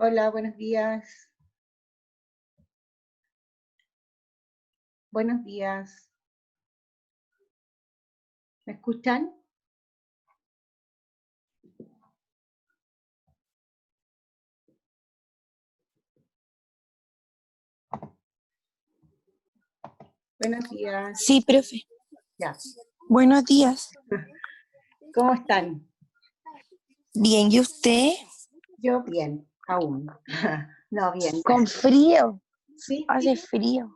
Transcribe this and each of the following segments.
Hola, buenos días. Buenos días. ¿Me escuchan? Buenos días. Sí, profe. Ya. Buenos días. ¿Cómo están? Bien, ¿y usted? Yo bien, aún. No, bien. Con frío. ¿Sí? Hace frío.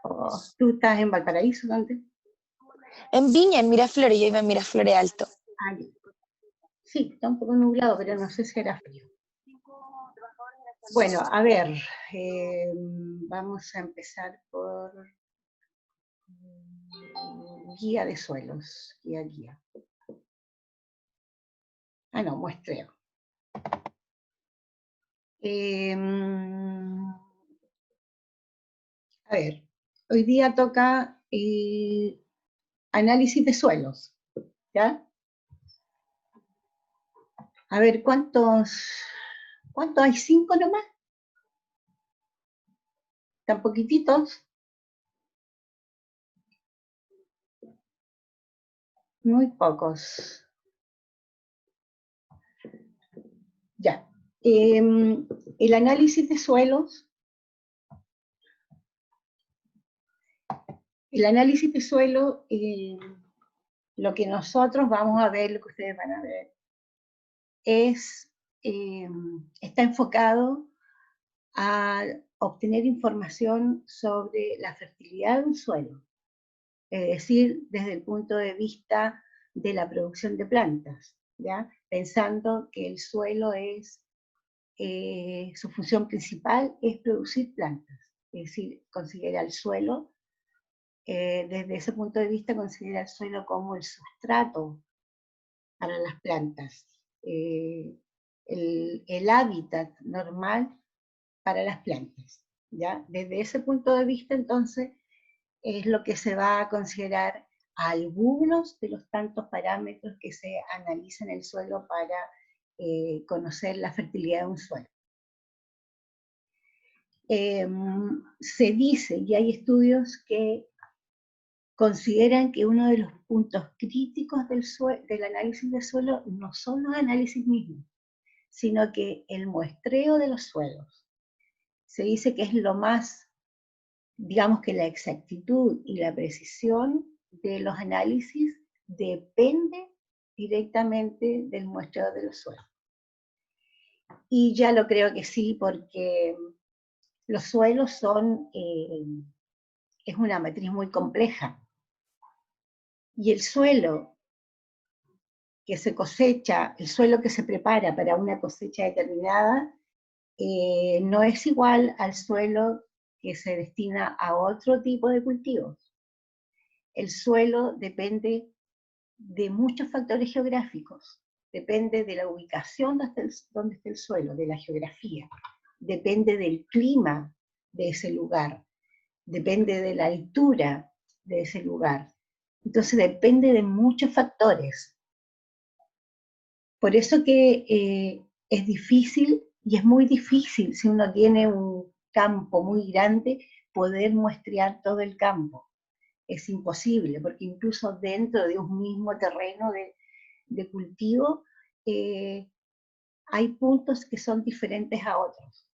Oh, ¿tú estás en Valparaíso? ¿Dónde? En Viña, en Miraflores. Yo iba en Miraflores Alto. Ahí. Sí, está un poco nublado, pero no sé si hará frío. Bueno, a ver, vamos a empezar por guía de suelos. Guía. Ah, no, muestreo. A ver, hoy día toca análisis de suelos, ¿ya? A ver, ¿cuántos hay? ¿5 nomás? ¿Tan poquititos? Muy pocos. Ya. El análisis de suelos, lo que nosotros vamos a ver, lo que ustedes van a ver, está enfocado a obtener información sobre la fertilidad de un suelo, es decir, desde el punto de vista de la producción de plantas, ¿ya? Pensando que el suelo su función principal es producir plantas, es decir, considera el suelo, desde ese punto de vista, considera el suelo como el sustrato para las plantas, el hábitat normal para las plantas, ¿ya? Desde ese punto de vista, entonces, es lo que se va a considerar algunos de los tantos parámetros que se analizan en el suelo para conocer la fertilidad de un suelo. Se dice, y hay estudios que consideran que uno de los puntos críticos del análisis del suelo no son los análisis mismos, sino que el muestreo de los suelos. Se dice que es lo más, digamos que la exactitud y la precisión de los análisis depende directamente del muestreo de los suelos. Y ya lo creo que sí, porque los suelos es una matriz muy compleja. Y el suelo que se cosecha, el suelo que se prepara para una cosecha determinada, no es igual al suelo que se destina a otro tipo de cultivos. El suelo depende de muchos factores geográficos, depende de la ubicación donde esté el suelo, de la geografía, depende del clima de ese lugar, depende de la altura de ese lugar. Entonces depende de muchos factores. Por eso que es difícil, y es muy difícil si uno tiene un campo muy grande, poder muestrear todo el campo. Es imposible, porque incluso dentro de un mismo terreno de cultivo, hay puntos que son diferentes a otros.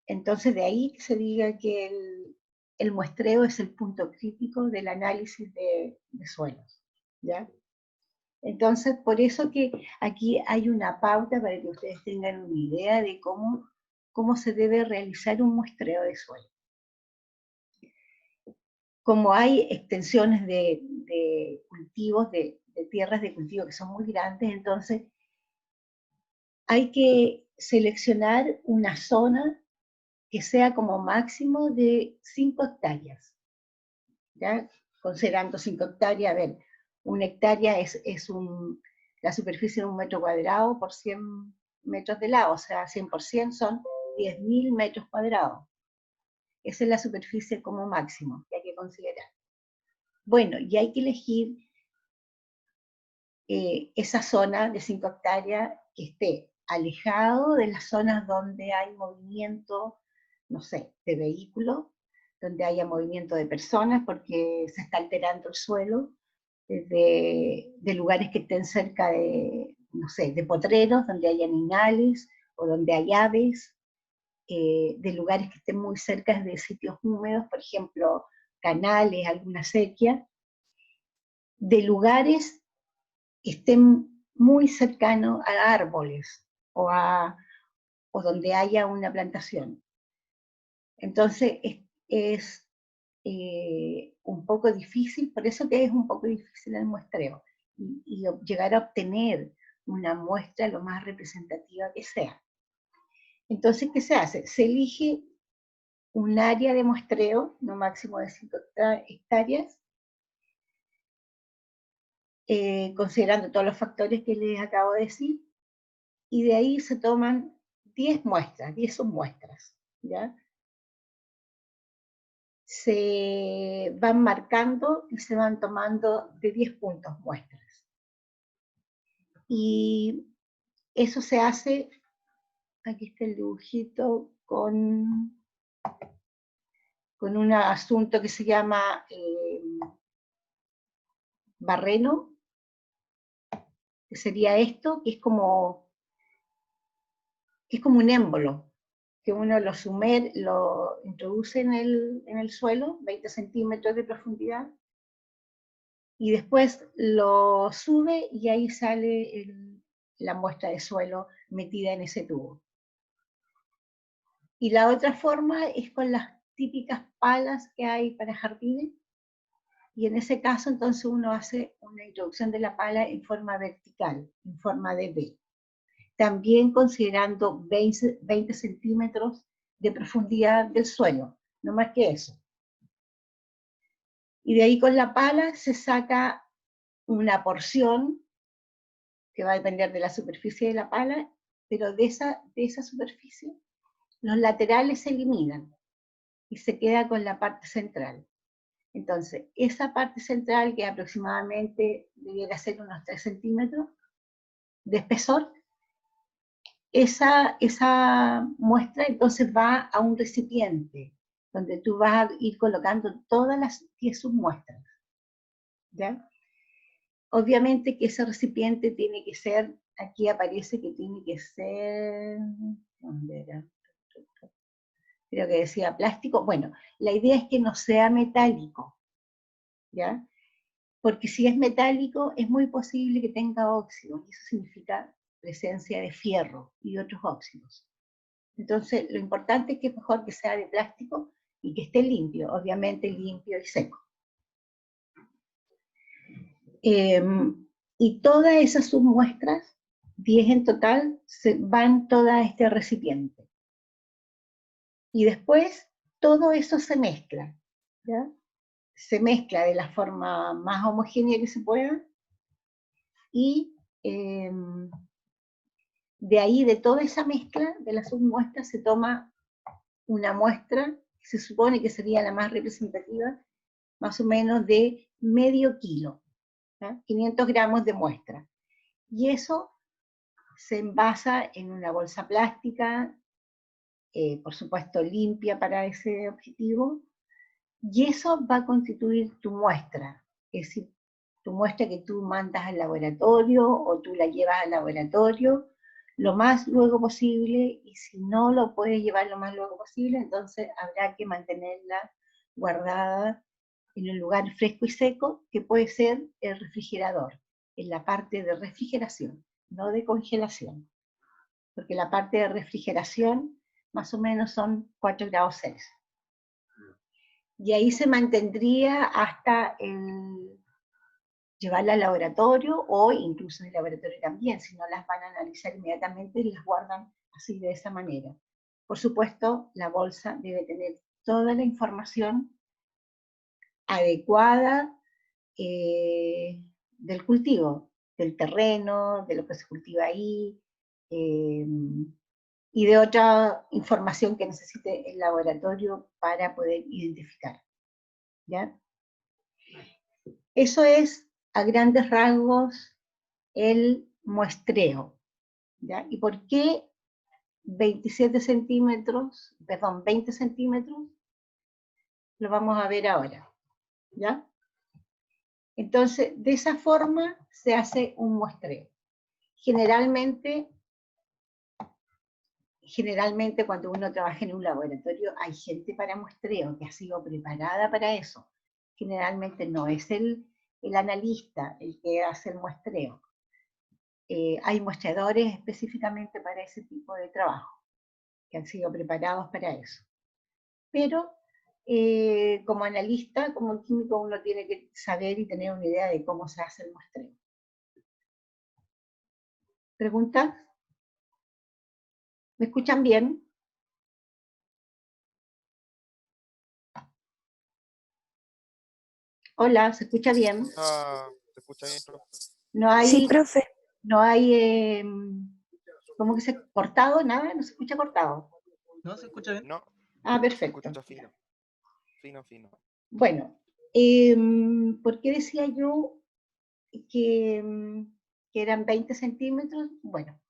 Entonces de ahí que se diga que el muestreo es el punto crítico del análisis de suelos, ¿ya? Entonces, por eso que aquí hay una pauta para que ustedes tengan una idea de cómo se debe realizar un muestreo de suelo. Como hay extensiones de cultivos, de tierras de cultivo que son muy grandes, entonces hay que seleccionar una zona que sea como máximo de 5 hectáreas, ¿ya? Considerando 5 hectáreas, a ver, una hectárea es la superficie de 1 metro cuadrado por 100 metros de lado, o sea, 100% son 10.000 metros cuadrados. Esa es la superficie como máximo que hay que considerar. Bueno, y hay que elegir esa zona de 5 hectáreas que esté alejado de las zonas donde hay movimiento, no sé, de vehículos, donde haya movimiento de personas, porque se está alterando el suelo, de lugares que estén cerca de, no sé, de potreros, donde hay animales, o donde hay aves, de lugares que estén muy cerca de sitios húmedos, por ejemplo, canales, alguna sequía, de lugares que estén muy cercanos a árboles o donde haya una plantación. Entonces es un poco difícil, por eso que es un poco difícil el muestreo, y llegar a obtener una muestra lo más representativa que sea. Entonces, ¿qué se hace? Se elige un área de muestreo, no máximo de 5 hectáreas, considerando todos los factores que les acabo de decir, y de ahí se toman 10 muestras, 10 submuestras, ¿ya? Se van marcando y se van tomando de 10 puntos muestras. Y eso se hace, aquí está el dibujito, con un asunto que se llama barreno, que sería esto, que es como un émbolo, que uno lo introduce en el suelo, 20 centímetros de profundidad, y después lo sube y ahí sale la muestra de suelo metida en ese tubo. Y la otra forma es con las típicas palas que hay para jardines, y en ese caso entonces uno hace una introducción de la pala en forma vertical, en forma de V. También considerando 20 centímetros de profundidad del suelo, no más que eso. Y de ahí con la pala se saca una porción que va a depender de la superficie de la pala, pero de esa superficie los laterales se eliminan y se queda con la parte central. Entonces, esa parte central, que aproximadamente debiera ser unos 3 centímetros de espesor, esa muestra entonces va a un recipiente, donde tú vas a ir colocando todas las 10 submuestras, ¿ya? Obviamente que ese recipiente tiene que ser, aquí aparece que tiene que ser, ¿dónde era? Creo que decía plástico. Bueno, la idea es que no sea metálico, ¿ya? Porque si es metálico es muy posible que tenga óxido, y eso significa presencia de fierro y otros óxidos. Entonces, lo importante es que es mejor que sea de plástico y que esté limpio, obviamente limpio y seco. Y todas esas submuestras, 10 en total, van todas a este recipiente. Y después todo eso se mezcla, ¿ya? Se mezcla de la forma más homogénea que se pueda, y de ahí, de toda esa mezcla de las submuestras, se toma una muestra que se supone que sería la más representativa, más o menos de medio kilo, ¿ya? 500 gramos de muestra. Y eso se envasa en una bolsa plástica, por supuesto limpia para ese objetivo, y eso va a constituir tu muestra, es decir, tu muestra que tú mandas al laboratorio o tú la llevas al laboratorio lo más luego posible, y si no lo puedes llevar lo más luego posible, entonces habrá que mantenerla guardada en un lugar fresco y seco, que puede ser el refrigerador, en la parte de refrigeración, no de congelación, porque la parte de refrigeración más o menos son 4 grados Celsius. Y ahí se mantendría hasta llevarla al laboratorio, o incluso en el laboratorio también, si no las van a analizar inmediatamente, las guardan así, de esa manera. Por supuesto, la bolsa debe tener toda la información adecuada del cultivo, del terreno, de lo que se cultiva ahí, y de otra información que necesite el laboratorio para poder identificar, ¿ya? Eso es, a grandes rasgos, el muestreo. ¿Ya? ¿Y por qué 27 centímetros, perdón, 20 centímetros? Lo vamos a ver ahora, ¿ya? Entonces, de esa forma se hace un muestreo. Generalmente cuando uno trabaja en un laboratorio hay gente para muestreo que ha sido preparada para eso. Generalmente no es el analista el que hace el muestreo. Hay muestreadores específicamente para ese tipo de trabajo, que han sido preparados para eso. Pero como analista, como químico, uno tiene que saber y tener una idea de cómo se hace el muestreo. ¿Preguntas? ¿Me escuchan bien? Hola, ¿se escucha bien? ¿Se escucha bien, profe? No hay, Sí, profe. no hay, ¿cómo que se cortado? Nada, no se escucha cortado. ¿No se escucha bien? No, Ah, se perfecto. escucha fino. Fino. Bueno, ¿por qué decía yo que eran 20 centímetros? Bueno,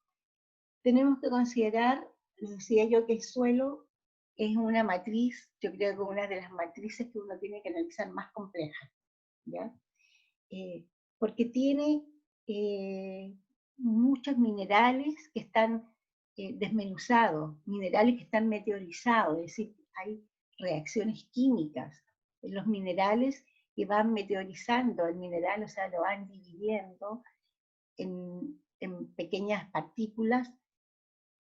tenemos que considerar, les decía yo, que el suelo es una matriz, yo creo que una de las matrices que uno tiene que analizar más complejas, ¿ya? Porque tiene muchos minerales que están desmenuzados, minerales que están meteorizados, es decir, hay reacciones químicas en los minerales que van meteorizando el mineral, o sea, lo van dividiendo en pequeñas partículas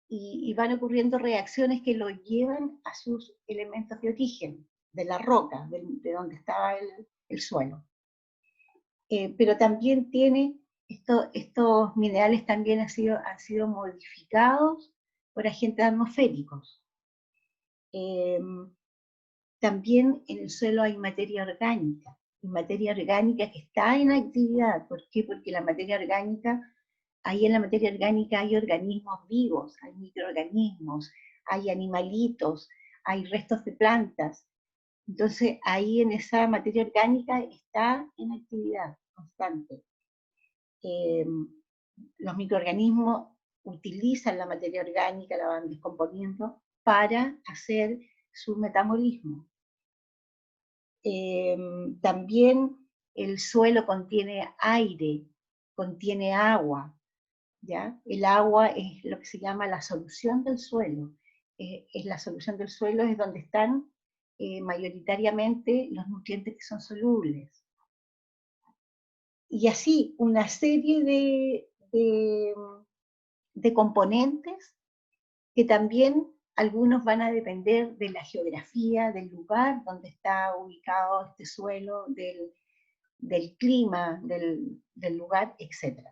y van ocurriendo reacciones que lo llevan a sus elementos de origen, de la roca, de donde estaba el suelo. Pero también tiene, estos minerales también han sido modificados por agentes atmosféricos. También en el suelo hay materia orgánica, y materia orgánica que está en actividad. ¿Por qué? Porque la materia orgánica, ahí en la materia orgánica hay organismos vivos, hay microorganismos, hay animalitos, hay restos de plantas. Entonces ahí en esa materia orgánica está en actividad constante. Los microorganismos utilizan la materia orgánica, la van descomponiendo para hacer su metabolismo. También el suelo contiene aire, contiene agua, ¿ya? El agua es lo que se llama la solución del suelo. Es la solución del suelo, es donde están mayoritariamente los nutrientes que son solubles. Y así una serie de componentes que también algunos van a depender de la geografía, del lugar donde está ubicado este suelo, del clima del lugar, etc.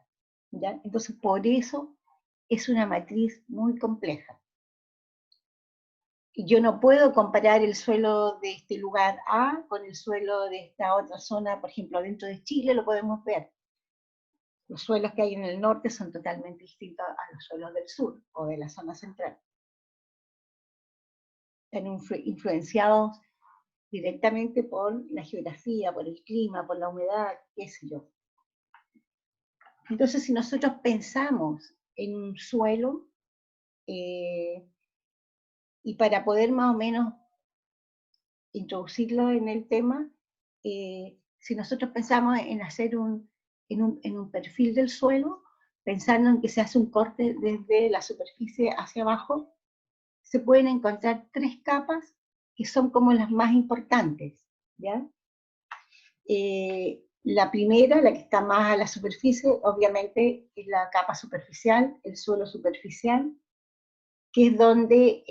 ¿Ya? Entonces, por eso es una matriz muy compleja. Y yo no puedo comparar el suelo de este lugar A con el suelo de esta otra zona, por ejemplo, dentro de Chile lo podemos ver. Los suelos que hay en el norte son totalmente distintos a los suelos del sur o de la zona central. Están influenciados directamente por la geografía, por el clima, por la humedad, qué sé yo. Entonces, si nosotros pensamos en un suelo, y para poder más o menos introducirlo en el tema, si nosotros pensamos en hacer en un perfil del suelo, pensando en que se hace un corte desde la superficie hacia abajo, se pueden encontrar 3 capas que son como las más importantes, ¿ya? La primera, la que está más a la superficie, obviamente es la capa superficial, el suelo superficial, que es donde,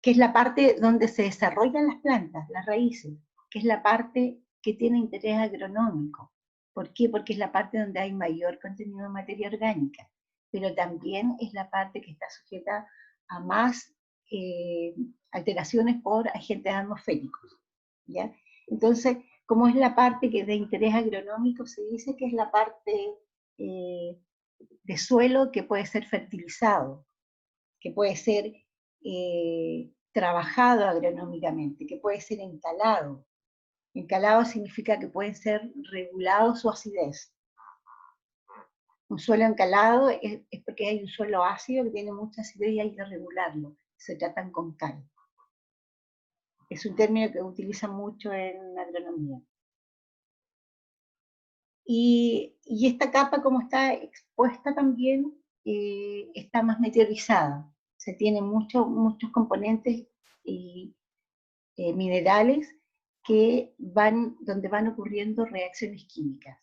que es la parte donde se desarrollan las plantas, las raíces, que es la parte que tiene interés agronómico. ¿Por qué? Porque es la parte donde hay mayor contenido de materia orgánica, pero también es la parte que está sujeta a más alteraciones por agentes atmosféricos, ¿ya? Entonces, como es la parte que es de interés agronómico, se dice que es la parte de suelo que puede ser fertilizado, que puede ser trabajado agronómicamente, que puede ser encalado. Encalado significa que puede ser regulado su acidez. Un suelo encalado es porque hay un suelo ácido que tiene mucha acidez y hay que regularlo. Se tratan con cal. Es un término que utilizan mucho en agronomía. Y esta capa, como está expuesta también, está más meteorizada. Se tienen muchos componentes y minerales donde van ocurriendo reacciones químicas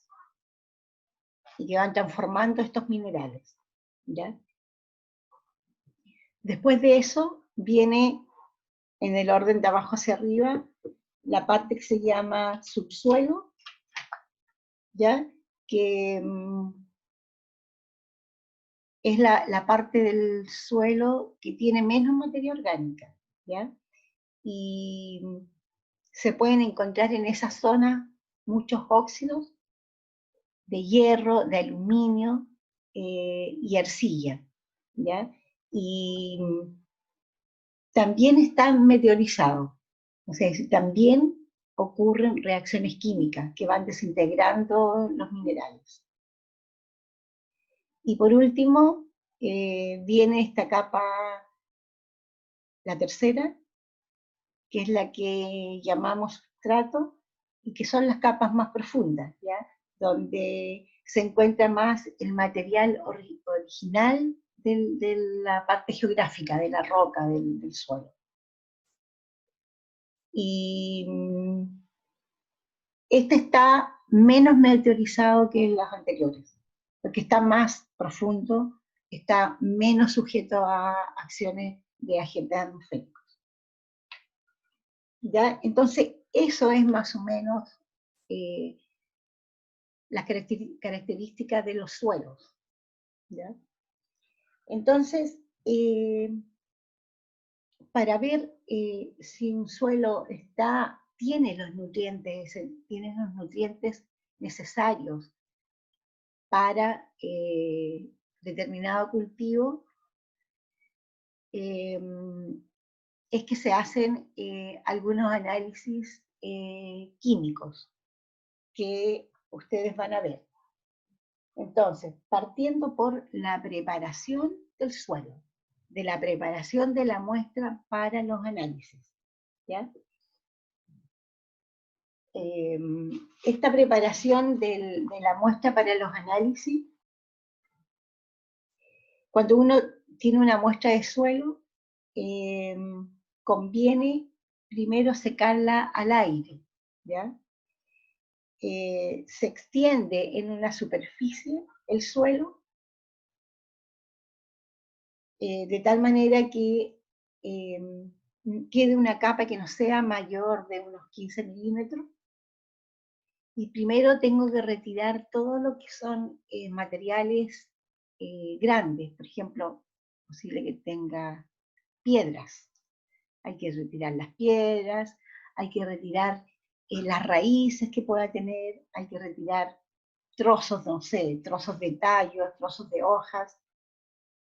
y que van transformando estos minerales, ¿ya? Después de eso viene, en el orden de abajo hacia arriba, la parte que se llama subsuelo, ¿ya? Que es la parte del suelo que tiene menos materia orgánica, ¿ya? Y se pueden encontrar en esa zona muchos óxidos de hierro, de aluminio y arcilla, ¿ya? Y también están meteorizados, o sea, también ocurren reacciones químicas que van desintegrando los minerales. Y por último, viene esta capa, la tercera, que es la que llamamos sustrato, y que son las capas más profundas, ¿ya? Donde se encuentra más el material original de la parte geográfica, de la roca, del suelo. Y este está menos meteorizado que los anteriores, porque está más profundo, está menos sujeto a acciones de agentes atmosféricos. ¿Ya? Entonces, eso es más o menos las características de los suelos, ¿ya? Entonces, para ver si un suelo tiene los nutrientes necesarios para determinado cultivo, es que se hacen algunos análisis químicos que ustedes van a ver. Entonces, partiendo por la preparación del suelo, de la preparación de la muestra para los análisis, ¿ya? Esta preparación de la muestra para los análisis, cuando uno tiene una muestra de suelo, conviene primero secarla al aire, ¿ya? Se extiende en una superficie el suelo, de tal manera que quede una capa que no sea mayor de unos 15 milímetros, y primero tengo que retirar todo lo que son materiales grandes, por ejemplo, posible que tenga piedras. Hay que retirar las piedras, hay que retirar las raíces que pueda tener, hay que retirar trozos, no sé, trozos de tallos, trozos de hojas.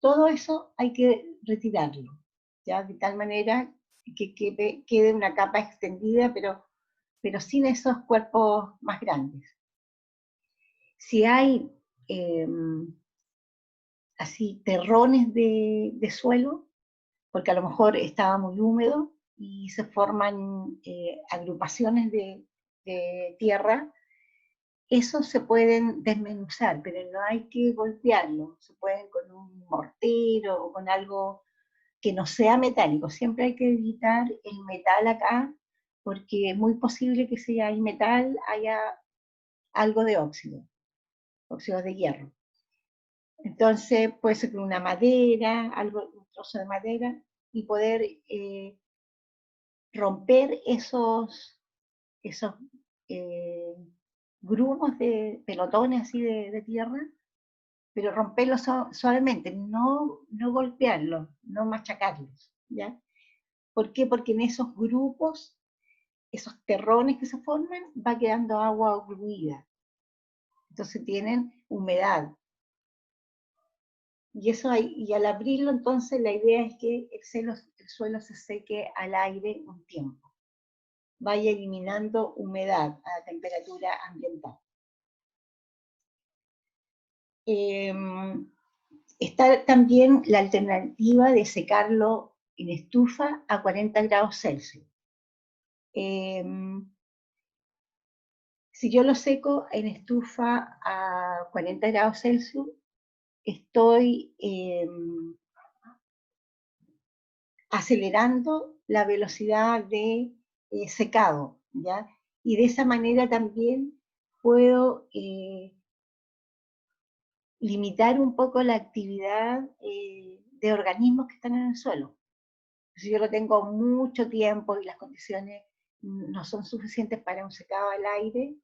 Todo eso hay que retirarlo, ¿ya? De tal manera que quede una capa extendida, pero sin esos cuerpos más grandes. Si hay así terrones de suelo, porque a lo mejor estaba muy húmedo y se forman agrupaciones de tierra, esos se pueden desmenuzar, pero no hay que golpearlo, se pueden con un mortero o con algo que no sea metálico. Siempre hay que evitar el metal acá, porque es muy posible que si hay metal haya algo de óxidos de hierro. Entonces puede ser con una madera, un trozo de madera, y poder romper esos grumos de pelotones así de tierra, pero romperlos suavemente, no golpearlos, no machacarlos, ¿ya? ¿Por qué? Porque en esos grupos, esos terrones que se forman, va quedando agua ocluida. Entonces tienen humedad. Y al abrirlo, entonces, la idea es que el suelo se seque al aire un tiempo. Vaya eliminando humedad a temperatura ambiental. Está también la alternativa de secarlo en estufa a 40 grados Celsius. Si yo lo seco en estufa a 40 grados Celsius, estoy acelerando la velocidad de secado, ¿ya? Y de esa manera también puedo limitar un poco la actividad de organismos que están en el suelo. Si yo lo tengo mucho tiempo y las condiciones no son suficientes para un secado al aire,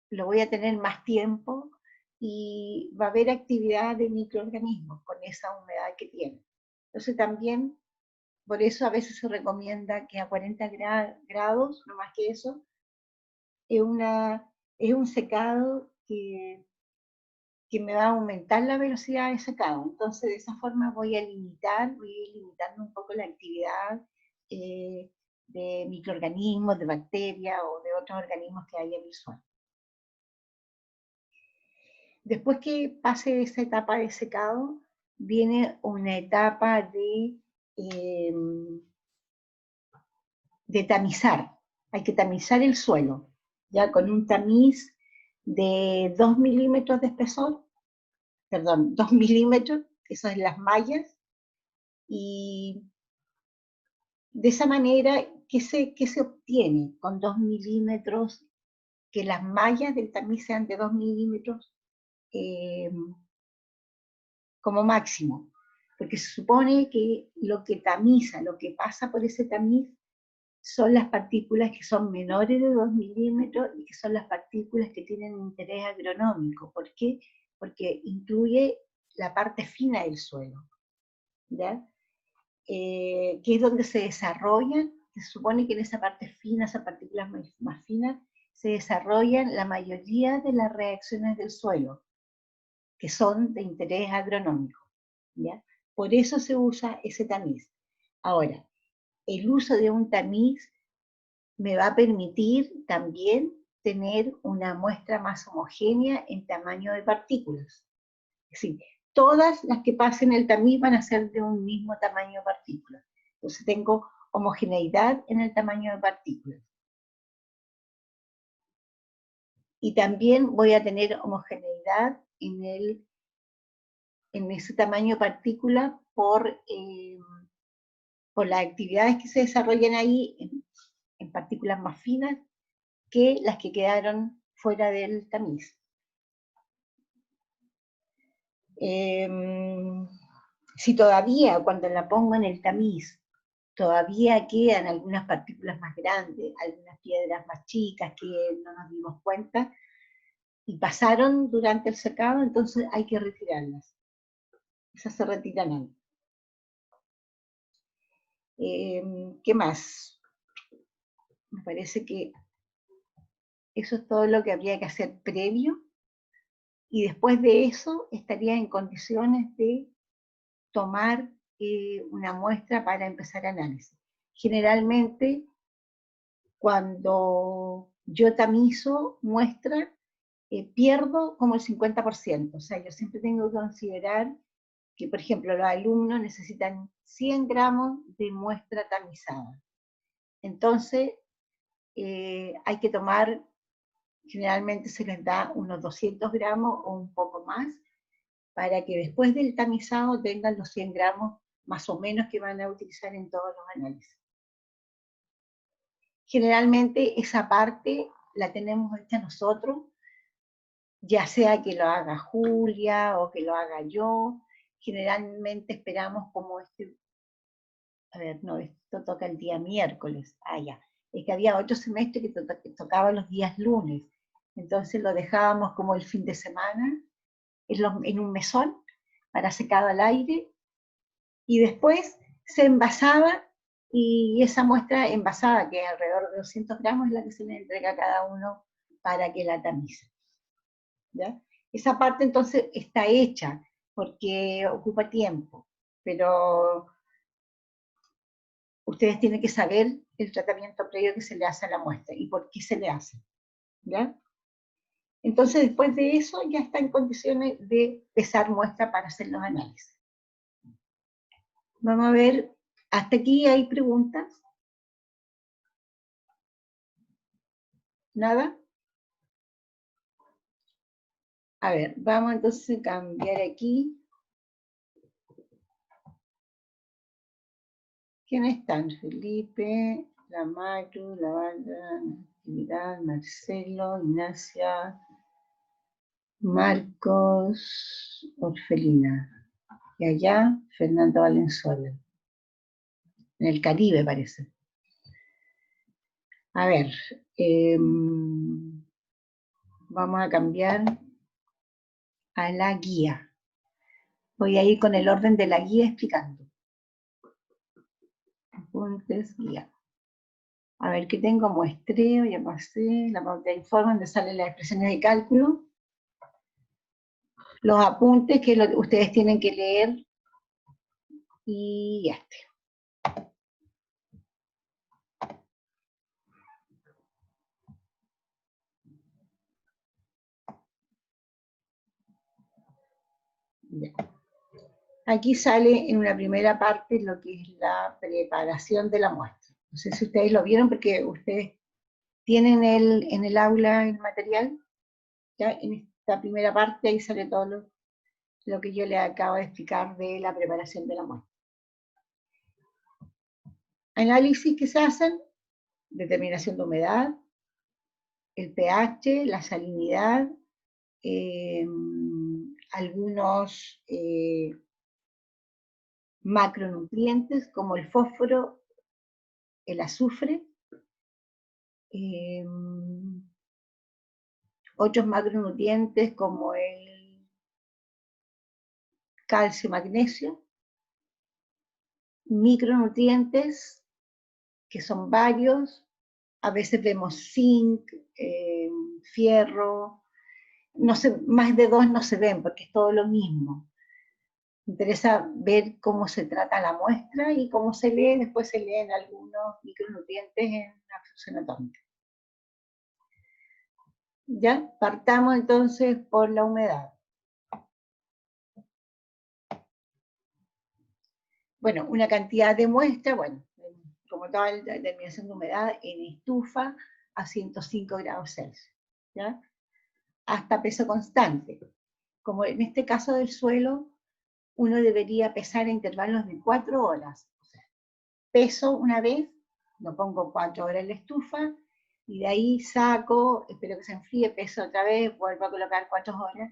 lo voy a tener más tiempo y va a haber actividad de microorganismos con esa humedad que tiene. Entonces también, por eso a veces se recomienda que a 40 grados, no más que eso, es un secado que me va a aumentar la velocidad de secado. Entonces de esa forma voy a ir limitando un poco la actividad de microorganismos, de bacterias o de otros organismos que haya en el suelo. Después que pase esa etapa de secado, viene una etapa de tamizar. Hay que tamizar el suelo, ya con un tamiz de 2 milímetros de espesor, perdón, 2 milímetros, esas son las mallas, y de esa manera, ¿qué se obtiene con 2 milímetros? Que las mallas del tamiz sean de 2 milímetros como máximo, porque se supone que lo que tamiza, lo que pasa por ese tamiz, son las partículas que son menores de 2 milímetros y que son las partículas que tienen interés agronómico. ¿Por qué? Porque incluye la parte fina del suelo, ¿ya? Que es donde se desarrollan, se supone que en esa parte fina, esas partículas más finas, se desarrollan la mayoría de las reacciones del suelo, que son de interés agronómico, ¿ya? Por eso se usa ese tamiz. Ahora, el uso de un tamiz me va a permitir también tener una muestra más homogénea en tamaño de partículas. Es decir, todas las que pasen el tamiz van a ser de un mismo tamaño de partículas. Entonces tengo homogeneidad en el tamaño de partículas. Y también voy a tener homogeneidad en ese tamaño de partícula por las actividades que se desarrollan ahí en partículas más finas que las que quedaron fuera del tamiz. Si todavía, cuando la pongo en el tamiz, todavía quedan algunas partículas más grandes, algunas piedras más chicas que no nos dimos cuenta, y pasaron durante el secado, entonces hay que retirarlas. Esas se retiran antes. ¿Qué más? Me parece que eso es todo lo que habría que hacer previo, y después de eso estaría en condiciones de tomar una muestra para empezar análisis. Generalmente, cuando yo tamizo muestra, pierdo como el 50%. O sea, yo siempre tengo que considerar que, por ejemplo, los alumnos necesitan 100 gramos de muestra tamizada. Entonces, hay que tomar, generalmente se les da unos 200 gramos o un poco más, para que después del tamizado tengan los 100 gramos más o menos que van a utilizar en todos los análisis. Generalmente esa parte la tenemos hecha nosotros, ya sea que lo haga Julia o que lo haga yo. Generalmente esperamos como a ver, no, esto toca el día miércoles, ya. Es que había otro semestre que tocaba los días lunes, entonces lo dejábamos como el fin de semana, en un mesón, para secado al aire, y después se envasaba, y esa muestra envasada, que es alrededor de 200 gramos, es la que se le entrega a cada uno para que la tamice. ¿Ya? Esa parte entonces está hecha, porque ocupa tiempo, pero ustedes tienen que saber el tratamiento previo que se le hace a la muestra y por qué se le hace. ¿Ya? Entonces, después de eso, ya está en condiciones de pesar muestra para hacer los análisis. Vamos a ver, hasta aquí hay preguntas. ¿Nada? A ver, vamos entonces a cambiar aquí. ¿Quiénes están? Felipe, la Maru, la Banda, Natividad, Marcelo, Ignacia, Marcos, Orfelina. Y allá, Fernando Valenzuela. En el Caribe, parece. A ver, vamos a cambiar a la guía. Voy a ir con el orden de la guía explicando. Apuntes, guía. A ver, ¿qué tengo? Muestreo, ya pasé, la pauta de informe, donde salen las expresiones de cálculo. Los apuntes que ustedes tienen que leer. Y ya está. Ya. Aquí sale en una primera parte lo que es la preparación de la muestra. No sé si ustedes lo vieron porque ustedes tienen en el aula el material. Ya en esta primera parte ahí sale todo lo que yo les acabo de explicar de la preparación de la muestra. Análisis que se hacen, determinación de humedad, el pH, la salinidad, algunos macronutrientes como el fósforo, el azufre, otros macronutrientes como el calcio, magnesio, micronutrientes que son varios, a veces vemos zinc, fierro, no sé, más de 2 no se ven porque es todo lo mismo. Me interesa ver cómo se trata la muestra y cómo se lee, después se leen algunos micronutrientes en la absorción atómica. Ya, partamos entonces por la humedad. Bueno, una cantidad de muestra, bueno, como toda la determinación de humedad, en estufa a 105 grados Celsius, ¿ya? Hasta peso constante. Como en este caso del suelo, uno debería pesar a intervalos de 4 horas. O sea, peso una vez, lo pongo 4 horas en la estufa, y de ahí saco, espero que se enfríe, peso otra vez, vuelvo a colocar 4 horas.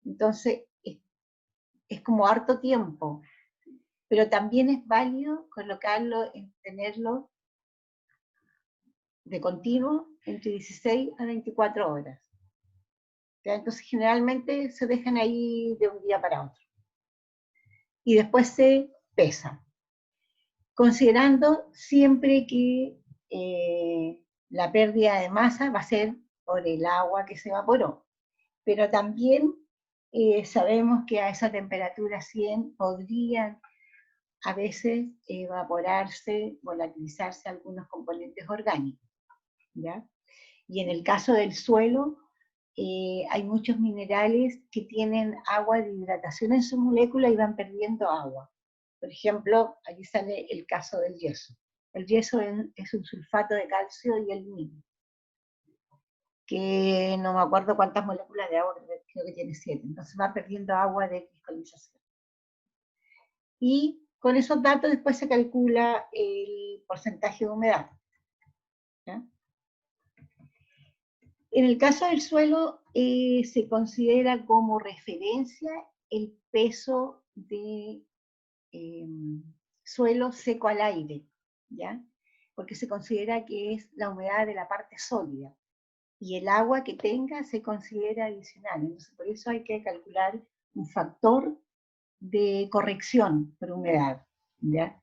Entonces, es como harto tiempo. Pero también es válido colocarlo, tenerlo de continuo entre 16 a 24 horas. ¿Ya? Entonces, generalmente se dejan ahí de un día para otro. Y después se pesa. Considerando siempre que la pérdida de masa va a ser por el agua que se evaporó. Pero también sabemos que a esa temperatura 100 podrían a veces evaporarse, volatilizarse algunos componentes orgánicos, ¿ya? Y en el caso del suelo, hay muchos minerales que tienen agua de hidratación en su molécula y van perdiendo agua. Por ejemplo, aquí sale el caso del yeso. El yeso es un sulfato de calcio y aluminio, que no me acuerdo cuántas moléculas de agua, creo que tiene 7, entonces va perdiendo agua de cristalización. Y con esos datos después se calcula el porcentaje de humedad. ¿Ya? En el caso del suelo, se considera como referencia el peso de suelo seco al aire, ¿ya? Porque se considera que es la humedad de la parte sólida, y el agua que tenga se considera adicional. Entonces, por eso hay que calcular un factor de corrección por humedad, ¿ya?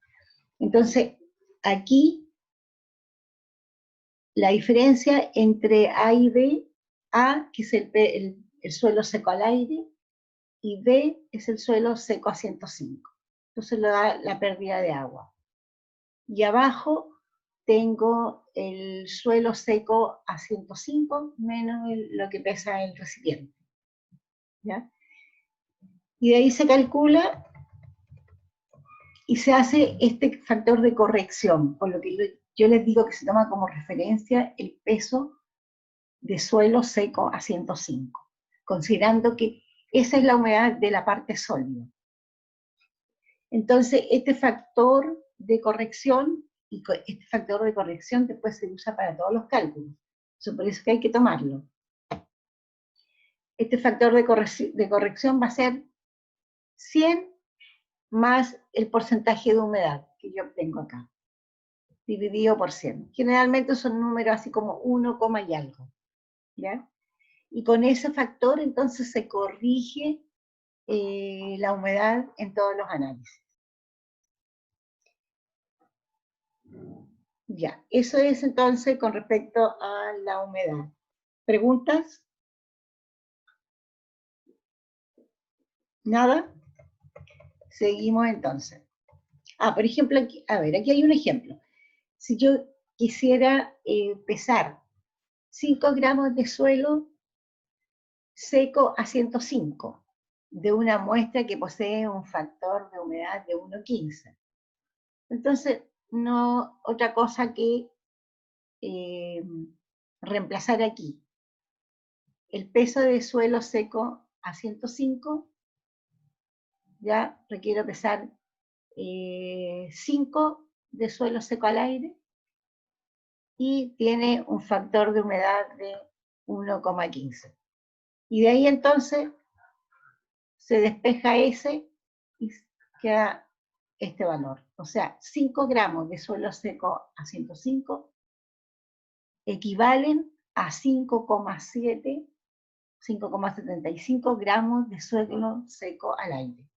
Entonces, aquí la diferencia entre A y B, A, que es el suelo seco al aire, y B es el suelo seco a 105. Entonces lo da la pérdida de agua. Y abajo tengo el suelo seco a 105 menos lo que pesa el recipiente. ¿Ya? Y de ahí se calcula y se hace este factor de corrección, por lo que yo les digo que se toma como referencia el peso de suelo seco a 105, considerando que esa es la humedad de la parte sólida. Entonces, este factor de corrección, este factor de corrección después se usa para todos los cálculos. Por eso que hay que tomarlo. Este factor de corrección va a ser 100 más el porcentaje de humedad que yo obtengo acá, dividido por 100. Generalmente son números así como 1, y algo. ¿Ya? Y con ese factor entonces se corrige la humedad en todos los análisis. Ya, eso es entonces con respecto a la humedad. ¿Preguntas? ¿Nada? Seguimos entonces. Por ejemplo, aquí, a ver, aquí hay un ejemplo. Si yo quisiera pesar 5 gramos de suelo seco a 105 de una muestra que posee un factor de humedad de 1,15. Entonces, no otra cosa que reemplazar aquí el peso de suelo seco a 105, ya requiero pesar 5 de suelo seco al aire y tiene un factor de humedad de 1,15. Y de ahí entonces se despeja ese y queda este valor. O sea, 5 gramos de suelo seco a 105 equivalen a 5,7, 5,75 gramos de suelo seco al aire.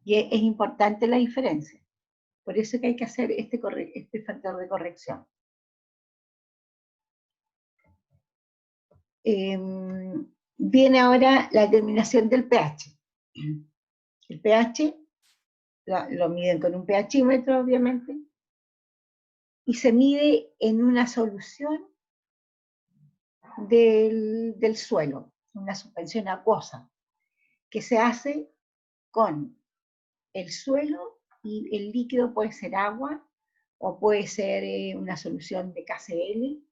Y es importante la diferencia. Por eso que hay que hacer este factor de corrección. Viene ahora la determinación del pH. El pH lo miden con un pHímetro, obviamente, y se mide en una solución del suelo, una suspensión acuosa, que se hace con el suelo y el líquido puede ser agua o puede ser una solución de KCl,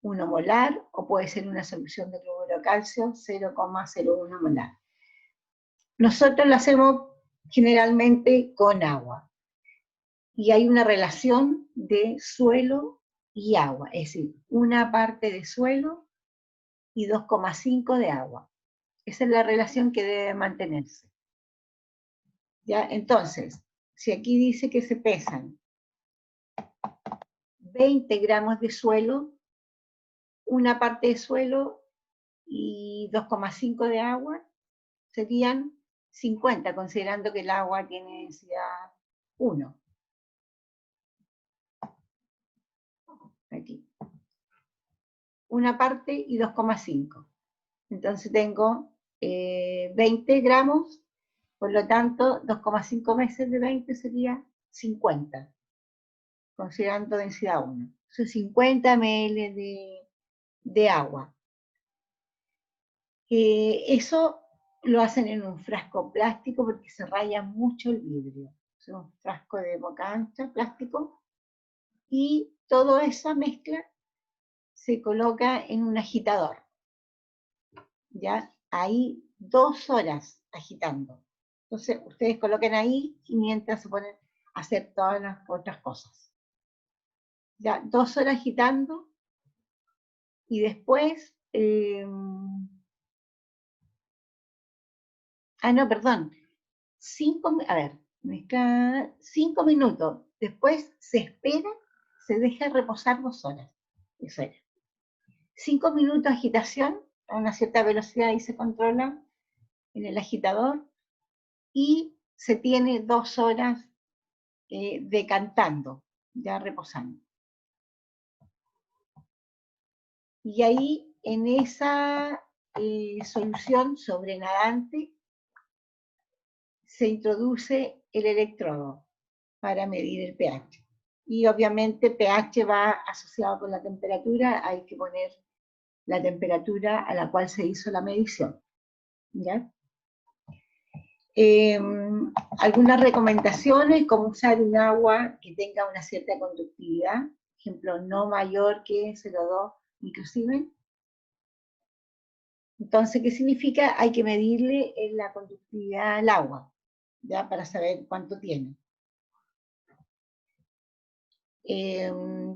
1 molar, o puede ser una solución de cloruro de calcio, 0,01 molar. Nosotros lo hacemos generalmente con agua. Y hay una relación de suelo y agua, es decir, una parte de suelo y 2,5 de agua. Esa es la relación que debe mantenerse. ¿Ya? Entonces, si aquí dice que se pesan 20 gramos de suelo, una parte de suelo y 2,5 de agua, serían 50, considerando que el agua tiene densidad 1. Aquí. Una parte y 2,5. Entonces tengo 20 gramos, por lo tanto 2,5 veces de 20 sería 50, considerando densidad 1. Son 50 ml de agua. Eso lo hacen en un frasco plástico porque se raya mucho el vidrio. Es un frasco de boca ancha, plástico, y toda esa mezcla se coloca en un agitador. ¿Ya? Ahí 2 horas agitando. Entonces, ustedes coloquen ahí y mientras se ponen a hacer todas las otras cosas. Ya, 2 horas agitando y después... no, perdón. 5 minutos. Después se espera, se deja reposar 2 horas. Eso era. 5 minutos de agitación a una cierta velocidad y se controla en el agitador. Y se tiene 2 horas decantando, ya reposando. Y ahí, en esa solución sobrenadante, se introduce el electrodo para medir el pH. Y obviamente pH va asociado con la temperatura, hay que poner la temperatura a la cual se hizo la medición. ¿Ya? Algunas recomendaciones, como usar un agua que tenga una cierta conductividad, por ejemplo, no mayor que 0,2 microsiemens. Entonces, ¿qué significa? Hay que medirle la conductividad al agua, ¿ya? Para saber cuánto tiene.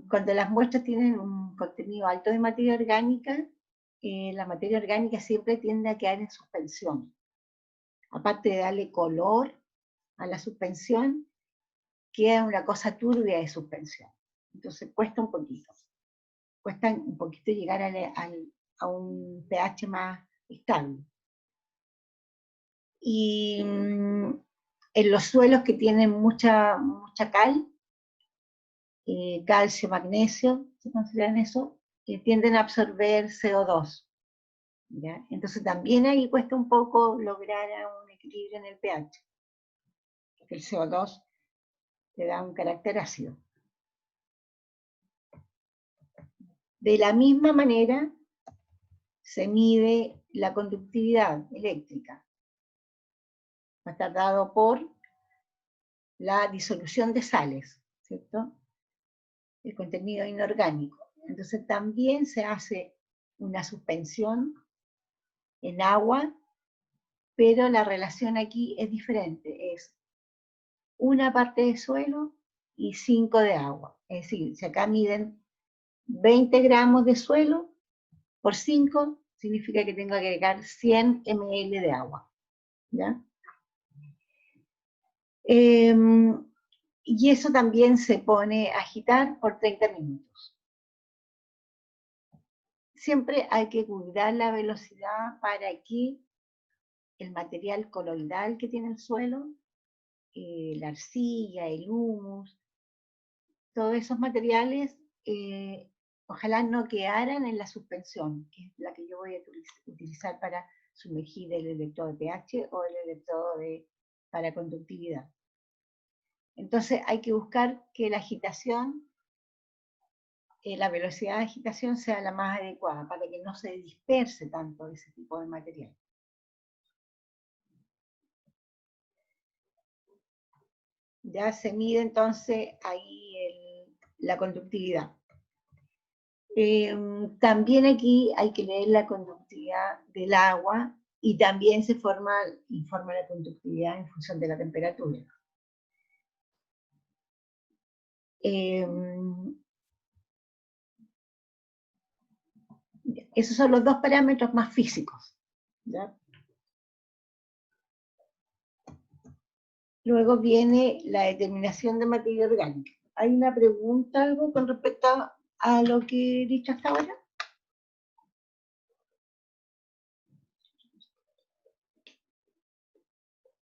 Cuando las muestras tienen un contenido alto de materia orgánica, la materia orgánica siempre tiende a quedar en suspensión. Aparte de darle color a la suspensión, queda una cosa turbia de suspensión. Entonces cuesta un poquito. Cuesta un poquito llegar a un pH más estable. Y en los suelos que tienen mucha cal, calcio, magnesio, se consideran eso, tienden a absorber CO2. ¿Ya? Entonces también ahí cuesta un poco lograr un equilibrio en el pH. Porque el CO2 le da un carácter ácido. De la misma manera se mide la conductividad eléctrica. Va a estar dado por la disolución de sales, ¿cierto? El contenido inorgánico. Entonces también se hace una suspensión en agua, pero la relación aquí es diferente. Es una parte de suelo y 5 de agua. Es decir, si acá miden 20 gramos de suelo por 5, significa que tengo que agregar 100 ml de agua. ¿Ya? Y eso también se pone a agitar por 30 minutos. Siempre hay que cuidar la velocidad para que el material coloidal que tiene el suelo, la arcilla, el humus, todos esos materiales, ojalá no quedaran en la suspensión, que es la que yo voy a utilizar para sumergir el electrodo de pH o el electrodo para conductividad. Entonces hay que buscar que la agitación, la velocidad de agitación sea la más adecuada para que no se disperse tanto ese tipo de material. Ya se mide entonces ahí la conductividad. También aquí hay que leer la conductividad del agua y también se informa la conductividad en función de la temperatura. Esos son los dos parámetros más físicos. ¿Ya? Luego viene la determinación de materia orgánica. ¿Hay una pregunta, algo con respecto a lo que he dicho hasta ahora?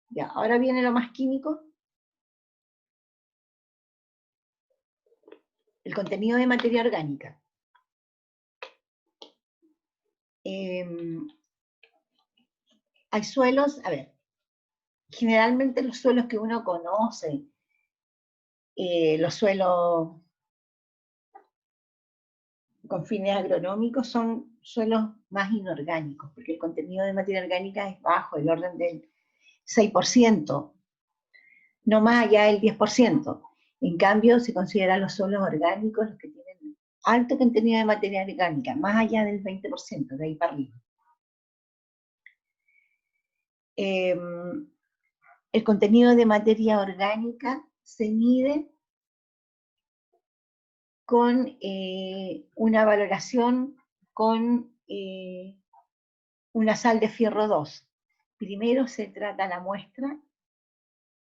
Ya, ahora viene lo más químico. El contenido de materia orgánica. Hay suelos, a ver, generalmente los suelos que uno conoce, los suelos con fines agronómicos son suelos más inorgánicos, porque el contenido de materia orgánica es bajo, el orden del 6%, no más allá del 10%. En cambio, se consideran los suelos orgánicos los que tienen alto contenido de materia orgánica, más allá del 20%, de ahí para arriba. El contenido de materia orgánica se mide con una valoración con una sal de fierro 2. Primero se trata la muestra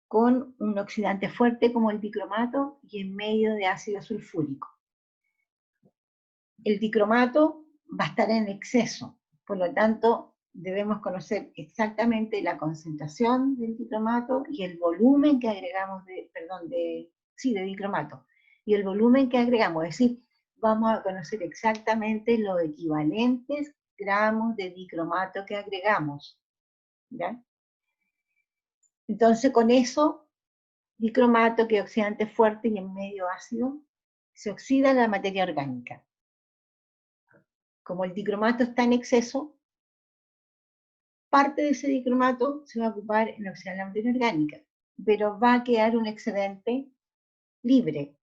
con un oxidante fuerte como el dicromato y en medio de ácido sulfúrico. El dicromato va a estar en exceso, por lo tanto debemos conocer exactamente la concentración del dicromato y el volumen que agregamos de dicromato y el volumen que agregamos, es decir, vamos a conocer exactamente los equivalentes gramos de dicromato que agregamos. ¿Ya? Entonces con eso dicromato, que es oxidante fuerte y en medio ácido, se oxida la materia orgánica. Como el dicromato está en exceso, parte de ese dicromato se va a ocupar en oxidar la materia orgánica, pero va a quedar un excedente libre.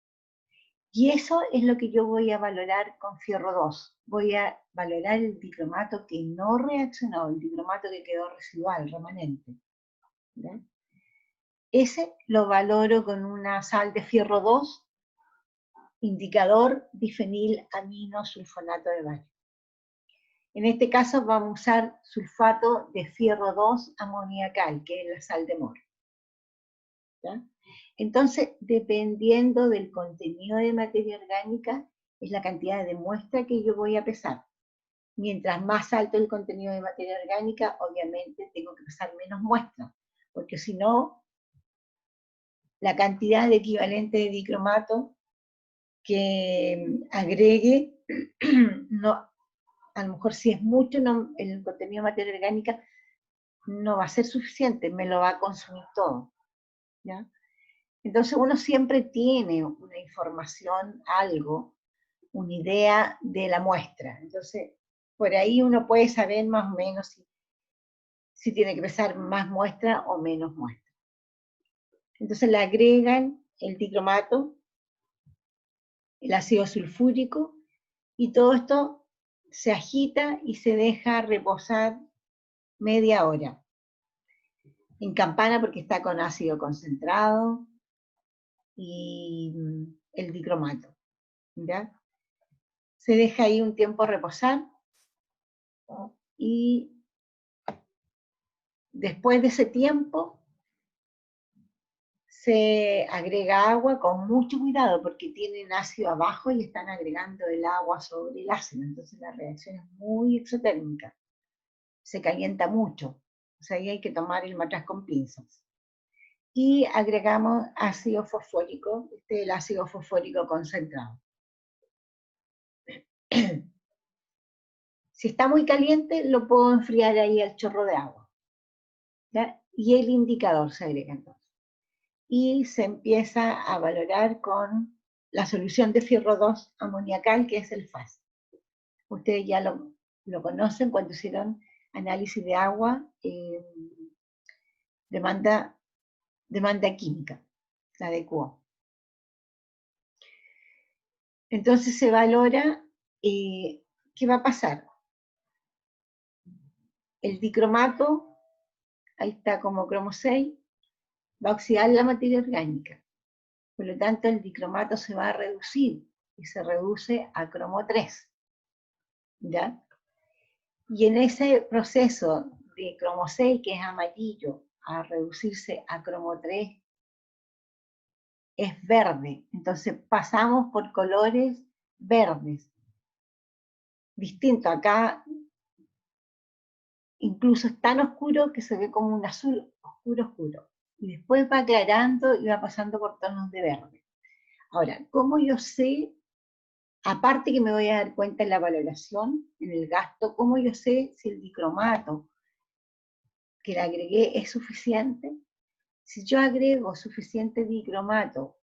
Y eso es lo que yo voy a valorar con fierro 2. Voy a valorar el dicromato que no reaccionó, el dicromato que quedó residual, remanente. ¿Ya? Ese lo valoro con una sal de fierro 2, indicador difenilaminosulfonato de bario. En este caso vamos a usar sulfato de fierro 2 amoniacal, que es la sal de moro. ¿Ya? Entonces, dependiendo del contenido de materia orgánica, es la cantidad de muestra que yo voy a pesar. Mientras más alto el contenido de materia orgánica, obviamente tengo que pesar menos muestras, porque si no, la cantidad de equivalente de dicromato que agregue, no, a lo mejor si es mucho, no, el contenido de materia orgánica no va a ser suficiente, me lo va a consumir todo. ¿Ya? Entonces uno siempre tiene una información, algo, una idea de la muestra. Entonces, por ahí uno puede saber más o menos si tiene que pesar más muestra o menos muestra. Entonces le agregan el dicromato, el ácido sulfúrico, y todo esto se agita y se deja reposar media hora. En campana porque está con ácido concentrado y el dicromato. ¿Ya? Se deja ahí un tiempo reposar y después de ese tiempo se agrega agua con mucho cuidado porque tienen ácido abajo y están agregando el agua sobre el ácido, entonces la reacción es muy exotérmica, se calienta mucho, o sea, ahí hay que tomar el matraz con pinzas. Y agregamos ácido fosfórico, este es el ácido fosfórico concentrado. Si está muy caliente, lo puedo enfriar ahí al chorro de agua. ¿Ya? Y el indicador se agrega entonces. Y se empieza a valorar con la solución de fierro 2 amoniacal, que es el FAS. Ustedes ya lo conocen cuando hicieron análisis de agua, demanda química, la de QO. Entonces se valora qué va a pasar. El dicromato, ahí está como cromo 6, va a oxidar la materia orgánica. Por lo tanto, el dicromato se va a reducir y se reduce a cromo 3. ¿Ya? Y en ese proceso de cromo 6, que es amarillo, a reducirse a cromo 3, es verde. Entonces pasamos por colores verdes. Distinto acá, incluso es tan oscuro que se ve como un azul oscuro, oscuro. Y después va aclarando y va pasando por tonos de verde. Ahora, ¿cómo yo sé, aparte que me voy a dar cuenta en la valoración, en el gasto, cómo yo sé si el dicromato que le agregué es suficiente? Si yo agrego suficiente dicromato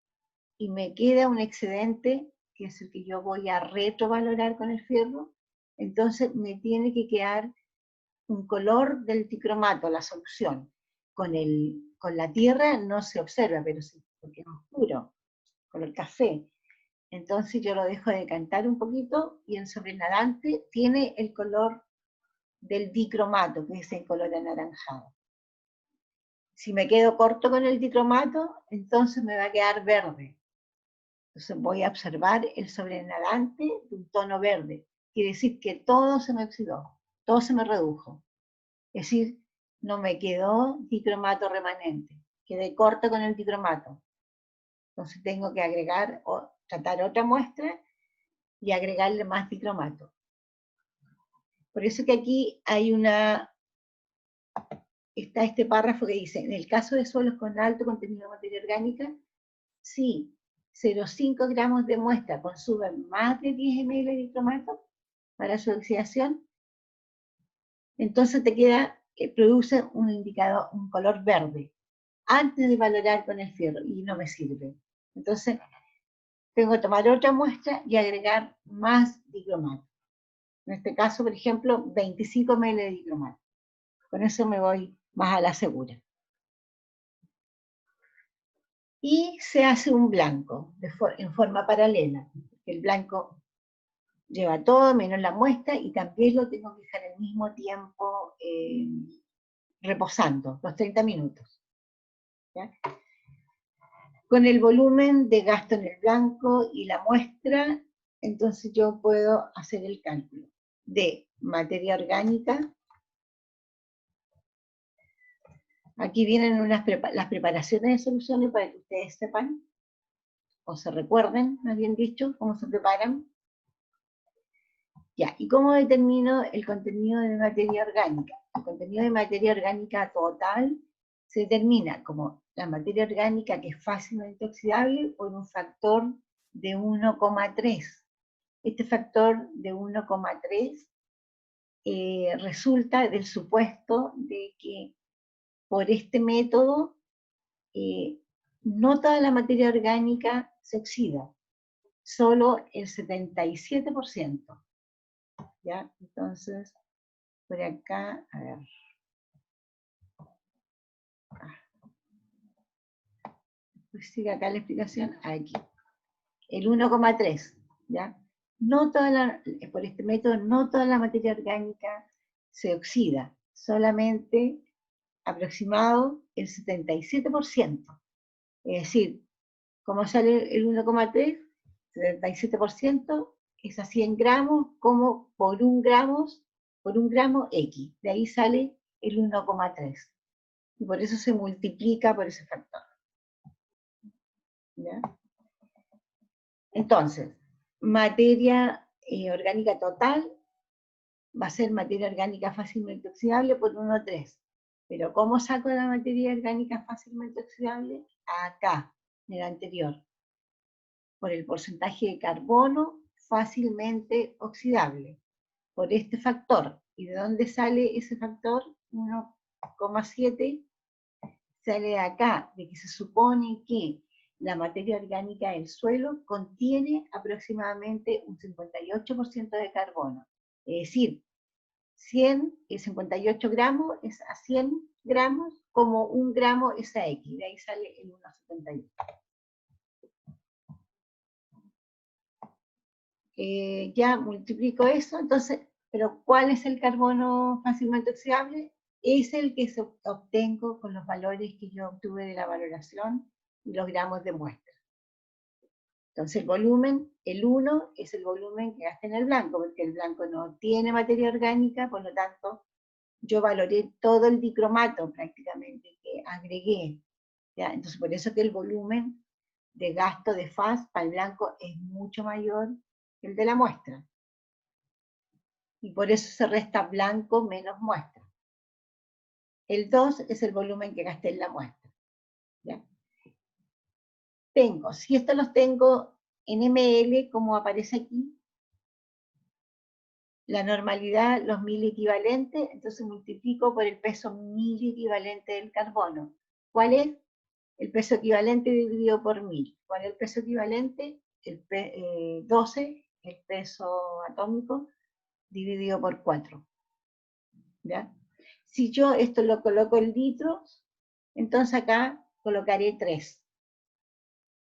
y me queda un excedente, que es el que yo voy a retrovalorar con el fierro, entonces me tiene que quedar un color del dicromato, la solución. Con la tierra no se observa, pero sí, porque es oscuro, color café. Entonces yo lo dejo decantar un poquito y el sobrenadante tiene el color del dicromato, que es el color anaranjado. Si me quedo corto con el dicromato, entonces me va a quedar verde. Entonces voy a observar el sobrenadante de un tono verde. Quiere decir que todo se me oxidó, todo se me redujo. Es decir, no me quedó dicromato remanente. Quedé corto con el dicromato. Entonces tengo que agregar o tratar otra muestra y agregarle más dicromato. Por eso que aquí hay está este párrafo que dice, en el caso de suelos con alto contenido de materia orgánica, si 0,5 gramos de muestra consumen más de 10 ml de dicromato para su oxidación, entonces te queda, produce un indicador, un color verde. antes de valorar con el fierro, y no me sirve. Entonces, tengo que tomar otra muestra y agregar más dicromato. En este caso, por ejemplo, 25 ml de dicromato. Con eso me voy más a la segura. Y se hace un blanco en forma paralela. El blanco lleva todo menos la muestra y también lo tengo que dejar al mismo tiempo reposando, los 30 minutos. ¿Ya? Con el volumen de gasto en el blanco y la muestra, entonces yo puedo hacer el cálculo de materia orgánica. Aquí vienen las preparaciones de soluciones para que ustedes sepan, o se recuerden, más bien dicho, cómo se preparan. Ya, ¿y cómo determino el contenido de materia orgánica? El contenido de materia orgánica total se determina como la materia orgánica que es fácilmente oxidable por un factor de 1,3. Este factor de 1,3 resulta del supuesto de que por este método no toda la materia orgánica se oxida, solo el 77%. ¿Ya? Entonces, por acá, a ver. Pues sigue acá la explicación, aquí. El 1,3, ¿ya? No toda por este método, no toda la materia orgánica se oxida, solamente aproximado el 77%. Es decir, como sale el 1,3, 77% es a 100 gramos, como por un gramo X. De ahí sale el 1,3. Y por eso se multiplica por ese factor. ¿Ya? Entonces, materia orgánica total va a ser materia orgánica fácilmente oxidable por 1,3. Pero ¿cómo saco la materia orgánica fácilmente oxidable? Acá, en el anterior. Por el porcentaje de carbono fácilmente oxidable. Por este factor. ¿Y de dónde sale ese factor? 1,7. Sale de acá, de que se supone que la materia orgánica del suelo contiene aproximadamente un 58% de carbono. Es decir, 58 gramos es a 100 gramos, como un gramo es a X. De ahí sale el 1,78. Ya multiplico eso, entonces, pero ¿cuál es el carbono fácilmente oxidable? Es el que obtengo con los valores que yo obtuve de la valoración y los gramos de muestra. Entonces el volumen, el 1, es el volumen que gasté en el blanco, porque el blanco no tiene materia orgánica, por lo tanto, yo valoré todo el dicromato prácticamente que agregué. ¿Ya? Entonces por eso que el volumen de gasto de FAS para el blanco es mucho mayor que el de la muestra. Y por eso se resta blanco menos muestra. El 2 es el volumen que gasté en la muestra. ¿Ya? Si estos los tengo en ml, como aparece aquí, la normalidad, los 1000 equivalentes, entonces multiplico por el peso 1000 equivalente del carbono. ¿Cuál es? El peso equivalente dividido por 1000. ¿Cuál es el peso equivalente? 12, el peso atómico, dividido por 4. ¿Ya? Si yo esto lo coloco en litros, entonces acá colocaré 3,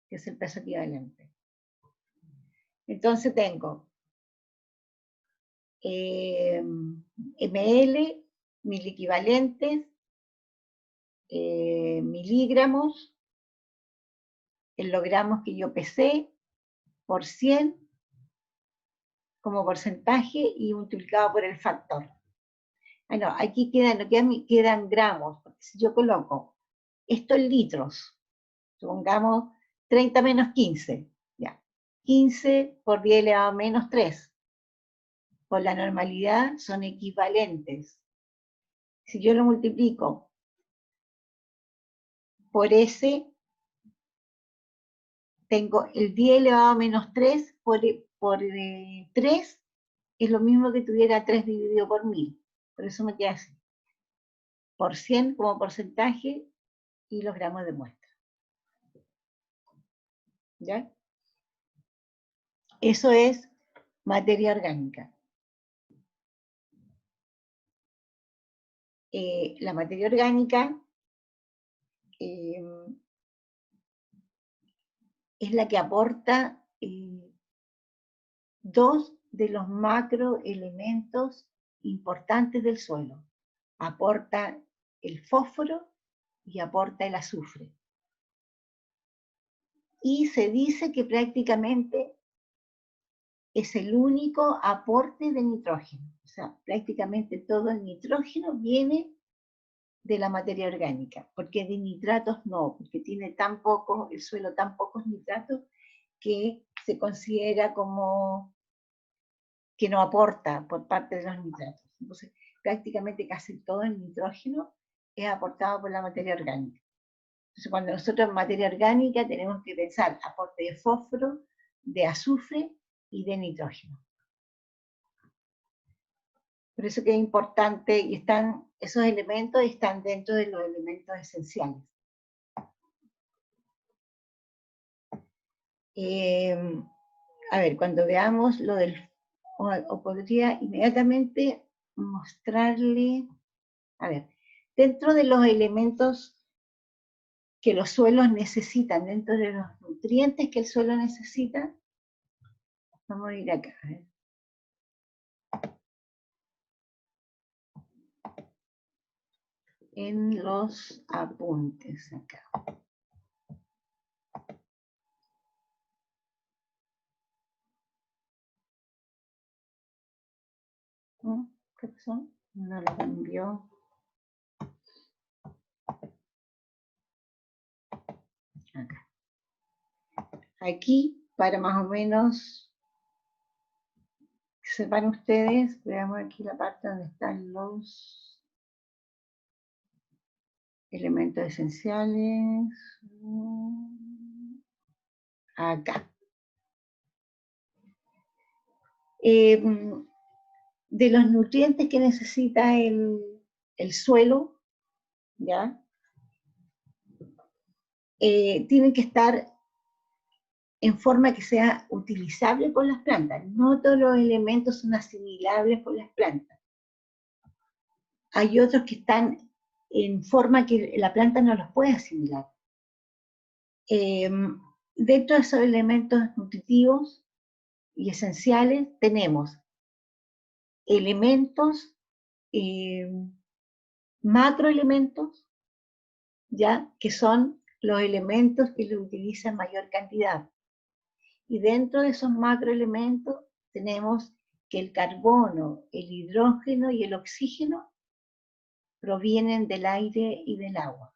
que es el peso equivalente. Entonces tengo ml, 1000 equivalentes, miligramos, en los gramos que yo pesé, por 100, como porcentaje, y multiplicado por el factor. Ah, no, aquí quedan gramos, porque si yo coloco esto en litros, supongamos 30 menos 15, ya, 15 por 10 elevado a menos 3, por la normalidad son equivalentes. Si yo lo multiplico por ese, tengo el 10 elevado a menos 3 por 3, es lo mismo que tuviera 3 dividido por 1000. Por eso me queda así. Por 100 como porcentaje y los gramos de muestra. ¿Ya? Eso es materia orgánica. La materia orgánica es la que aporta dos de los macroelementos importantes del suelo. Aporta el fósforo y aporta el azufre. Y se dice que prácticamente es el único aporte de nitrógeno. O sea, prácticamente todo el nitrógeno viene de la materia orgánica, porque de nitratos no, porque tiene tan poco, el suelo tan pocos nitratos, que se considera como que no aporta por parte de los nitratos. Entonces, prácticamente casi todo el nitrógeno es aportado por la materia orgánica. Entonces, cuando nosotros en materia orgánica tenemos que pensar aporte de fósforo, de azufre y de nitrógeno. Por eso que es importante, y están, esos elementos están dentro de los elementos esenciales. A ver, cuando veamos lo del, o podría inmediatamente mostrarle, a ver, dentro de los elementos que los suelos necesitan, dentro de los nutrientes que el suelo necesita, vamos a ir acá, a ver. En los apuntes acá. ¿Qué pasó? No lo cambió. Acá. Aquí, para más o menos que sepan ustedes, veamos aquí la parte donde están los elementos esenciales. Acá. De los nutrientes que necesita el suelo, ¿ya? Tienen que estar en forma que sea utilizable por las plantas. No todos los elementos son asimilables por las plantas. Hay otros que están en forma que la planta no los puede asimilar. Dentro de esos elementos nutritivos y esenciales tenemos elementos, macroelementos, ¿ya? Que son los elementos que se utilizan en mayor cantidad. Y dentro de esos macroelementos tenemos que el carbono, el hidrógeno y el oxígeno provienen del aire y del agua.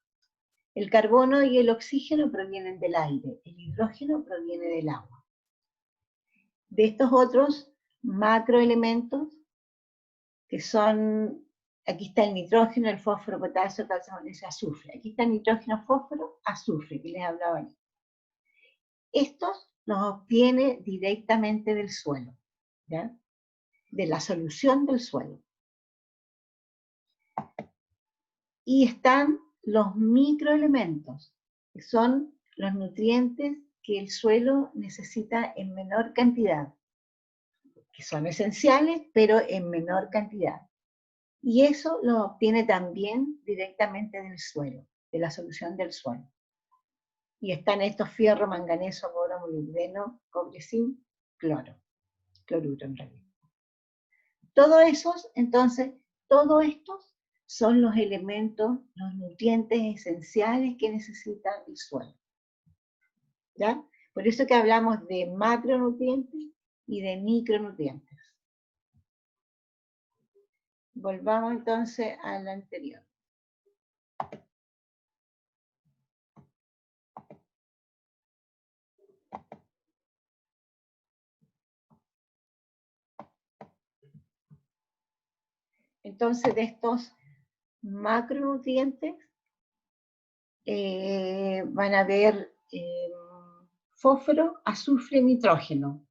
El carbono y el oxígeno provienen del aire, el hidrógeno proviene del agua. De estos otros macroelementos, que son, aquí está el nitrógeno, el fósforo, potasio, calcio, magnesio, azufre. Aquí está el nitrógeno, fósforo, azufre, que les hablaba ahí. Estos los obtiene directamente del suelo, ¿ya? De la solución del suelo. Y están los microelementos, que son los nutrientes que el suelo necesita en menor cantidad, que son esenciales, pero en menor cantidad. Y eso lo obtiene también directamente del suelo, de la solución del suelo. Y están estos: fierro, manganeso, boro, molibdeno, cobre, zinc, cloruro en realidad. Todos esos, entonces, todos estos son los elementos, los nutrientes esenciales que necesita el suelo. ¿Ya? Por eso que hablamos de macronutrientes y de micronutrientes. Volvamos entonces a la anterior. Entonces, de estos macronutrientes van a haber fósforo, azufre, nitrógeno.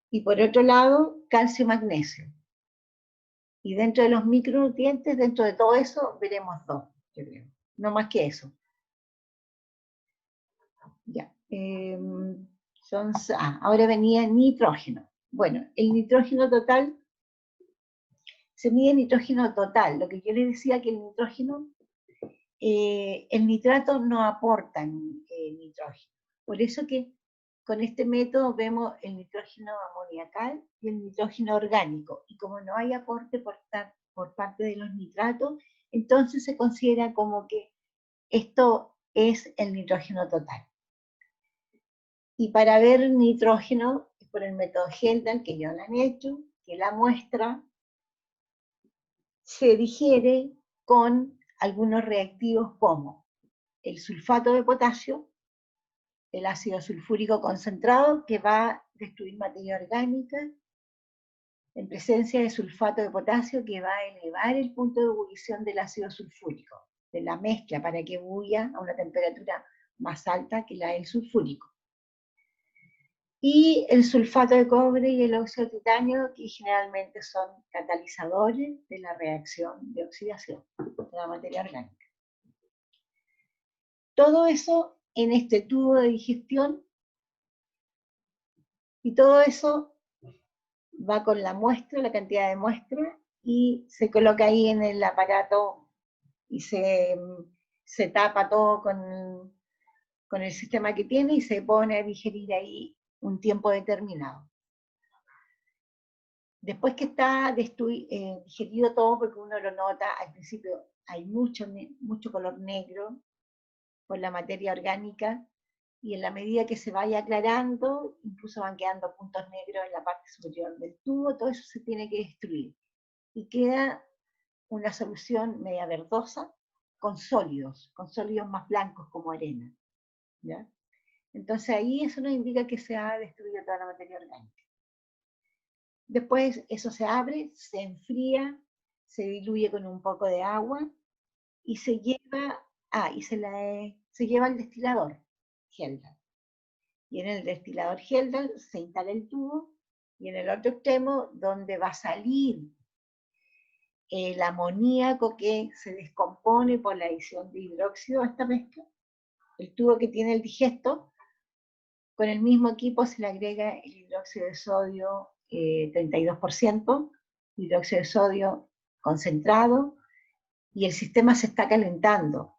Y por otro lado, calcio y magnesio. Y dentro de los micronutrientes, dentro de todo eso, veremos dos, yo creo. no más que eso. Ya. Ahora venía nitrógeno. Bueno, el nitrógeno total, se mide nitrógeno total. Lo que yo les decía que el nitrógeno, el nitrato no aporta nitrógeno. Por eso que con este método vemos el nitrógeno amoniacal y el nitrógeno orgánico. Y como no hay aporte por parte de los nitratos, entonces se considera como que esto es el nitrógeno total. Y para ver nitrógeno, por el método Hjeldahl, que ya lo han hecho, que la muestra se digiere con algunos reactivos como el sulfato de potasio, el ácido sulfúrico concentrado, que va a destruir materia orgánica, en presencia de sulfato de potasio, que va a elevar el punto de ebullición del ácido sulfúrico, de la mezcla, para que bulla a una temperatura más alta que la del sulfúrico. Y el sulfato de cobre y el óxido de titanio, que generalmente son catalizadores de la reacción de oxidación de la materia orgánica. Todo eso en este tubo de digestión, y todo eso va con la muestra, la cantidad de muestra, y se coloca ahí en el aparato y se tapa todo con el sistema que tiene y se pone a digerir ahí un tiempo determinado. Después que está digerido todo, porque uno lo nota, al principio hay mucho color negro por la materia orgánica, y en la medida que se vaya aclarando, incluso van quedando puntos negros en la parte superior del tubo, todo eso se tiene que destruir. Y queda una solución media verdosa con sólidos más blancos como arena. ¿Ya? Entonces ahí eso nos indica que se ha destruido toda la materia orgánica. Después eso se abre, se enfría, se diluye con un poco de agua y se lleva, se lleva al destilador Hjeldahl. Y en el destilador Hjeldahl se instala el tubo, y en el otro extremo, donde va a salir el amoníaco que se descompone por la adición de hidróxido a esta mezcla, el tubo que tiene el digesto, con el mismo equipo se le agrega el hidróxido de sodio 32%, hidróxido de sodio concentrado, y el sistema se está calentando,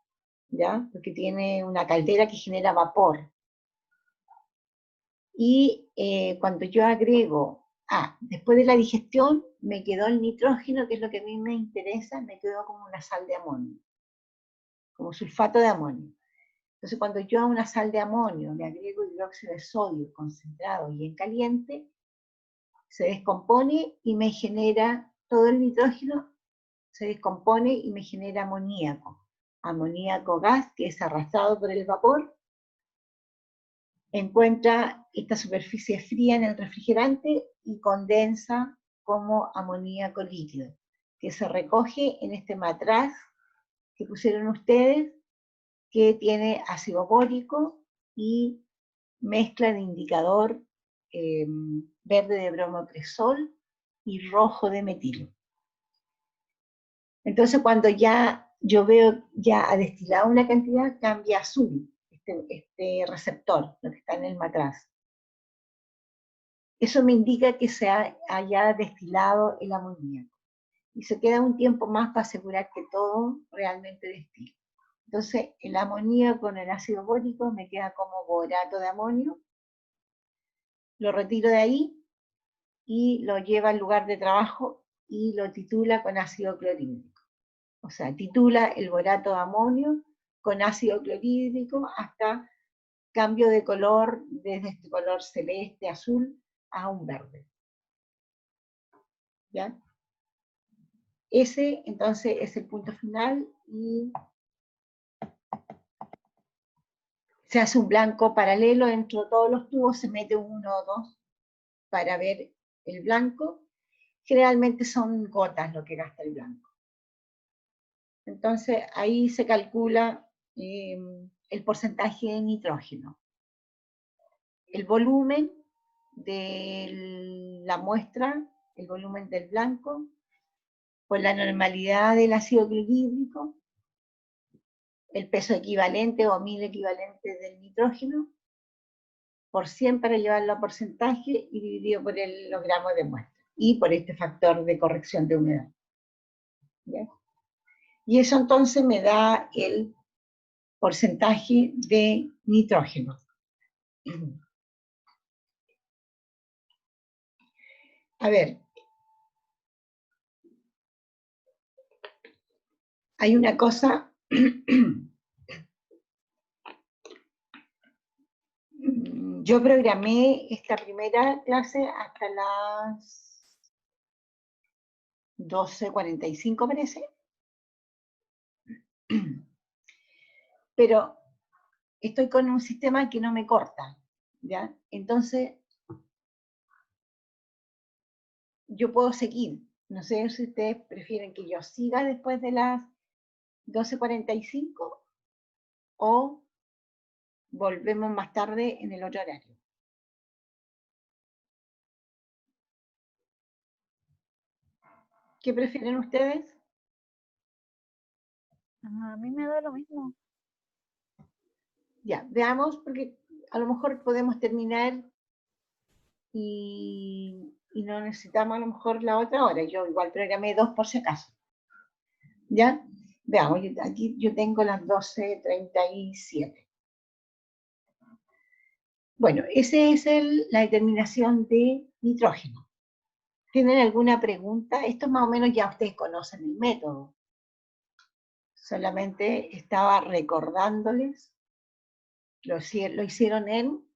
¿ya? Porque tiene una caldera que genera vapor. Y cuando yo agrego, después de la digestión me quedó el nitrógeno, que es lo que a mí me interesa, me quedó como una sal de amonio, como sulfato de amonio. Entonces cuando yo a una sal de amonio le agrego hidróxido de sodio concentrado y en caliente, se descompone y me genera, todo el nitrógeno se descompone y me genera amoníaco gas, que es arrastrado por el vapor, encuentra esta superficie fría en el refrigerante y condensa como amoníaco líquido, que se recoge en este matraz que pusieron ustedes, que tiene ácido bórico y mezcla de indicador verde de bromocresol y rojo de metilo. Entonces cuando ya yo veo ya ha destilado una cantidad, cambia a azul este receptor, lo que está en el matraz. Eso me indica que se haya destilado el amoníaco. Y se queda un tiempo más para asegurar que todo realmente destile. Entonces el amoníaco con el ácido bórico me queda como borato de amonio, lo retiro de ahí y lo lleva al lugar de trabajo y lo titula con ácido clorhídrico. O sea, titula el borato de amonio con ácido clorhídrico hasta cambio de color, desde este color celeste, azul, a un verde. ¿Ya? Ese, entonces, es el punto final y se hace un blanco paralelo dentro de todos los tubos, se mete uno o dos para ver el blanco. Generalmente son gotas lo que gasta el blanco. Entonces ahí se calcula el porcentaje de nitrógeno. El volumen de la muestra, el volumen del blanco, por la normalidad del ácido clorhídrico, el peso equivalente o 1000 equivalentes del nitrógeno por 100 para llevarlo a porcentaje y dividido por los gramos de muestra y por este factor de corrección de humedad. ¿Ya? Y eso entonces me da el porcentaje de nitrógeno. A ver, hay una cosa, yo programé esta primera clase hasta las 12:45 parece, pero estoy con un sistema que no me corta, ¿ya? Entonces, yo puedo seguir. No sé si ustedes prefieren que yo siga después de las 12:45 o volvemos más tarde en el otro horario. ¿Qué prefieren ustedes? A mí me da lo mismo. Ya, veamos, porque a lo mejor podemos terminar y no necesitamos a lo mejor la otra hora. Yo igual programé 2 por si acaso. ¿Ya? Veamos, aquí yo tengo las 12:37. Bueno, esa es la determinación de nitrógeno. ¿Tienen alguna pregunta? Esto más o menos ya ustedes conocen el método. Solamente estaba recordándoles, lo hicieron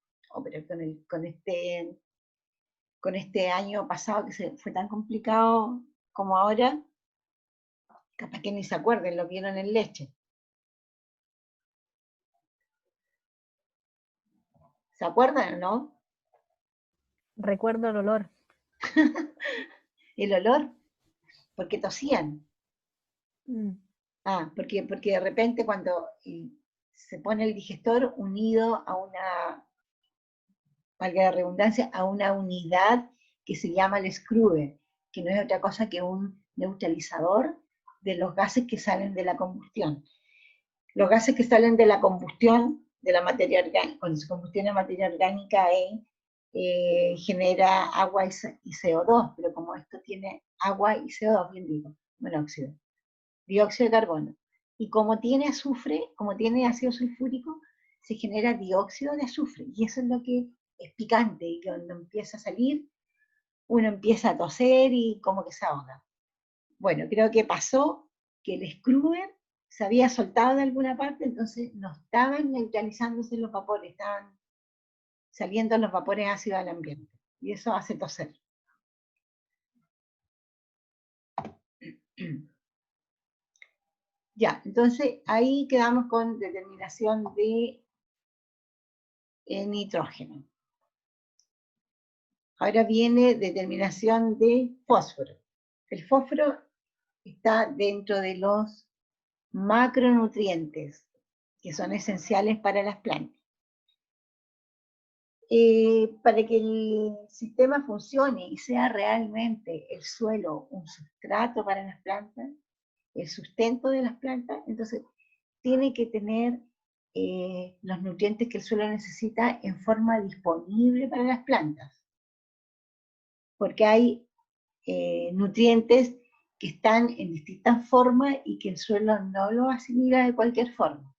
con este año pasado que fue tan complicado como ahora, capaz que ni se acuerden, lo vieron en leche. ¿Se acuerdan o no? Recuerdo el olor. El olor, porque tosían. Mm. Porque de repente cuando se pone el digestor unido a una, valga la redundancia, a una unidad que se llama el scrubber, que no es otra cosa que un neutralizador de los gases que salen de la combustión. Los gases que salen de la combustión de la materia orgánica, cuando se combustiona materia orgánica genera agua y CO2, pero como esto tiene agua y CO2, bien digo, monóxido, dióxido de carbono. Y como tiene azufre, como tiene ácido sulfúrico, se genera dióxido de azufre. Y eso es lo que es picante. Y cuando empieza a salir, uno empieza a toser y como que se ahoga. Bueno, creo que pasó que el scrubber se había soltado de alguna parte, entonces no estaban neutralizándose los vapores, estaban saliendo los vapores ácidos al ambiente. Y eso hace toser. Ya, entonces ahí quedamos con determinación de nitrógeno. Ahora viene determinación de fósforo. El fósforo está dentro de los macronutrientes que son esenciales para las plantas. Para que el sistema funcione y sea realmente el suelo un sustrato para las plantas, el sustento de las plantas, entonces tiene que tener los nutrientes que el suelo necesita en forma disponible para las plantas. Porque hay nutrientes que están en distintas formas y que el suelo no lo asimila de cualquier forma.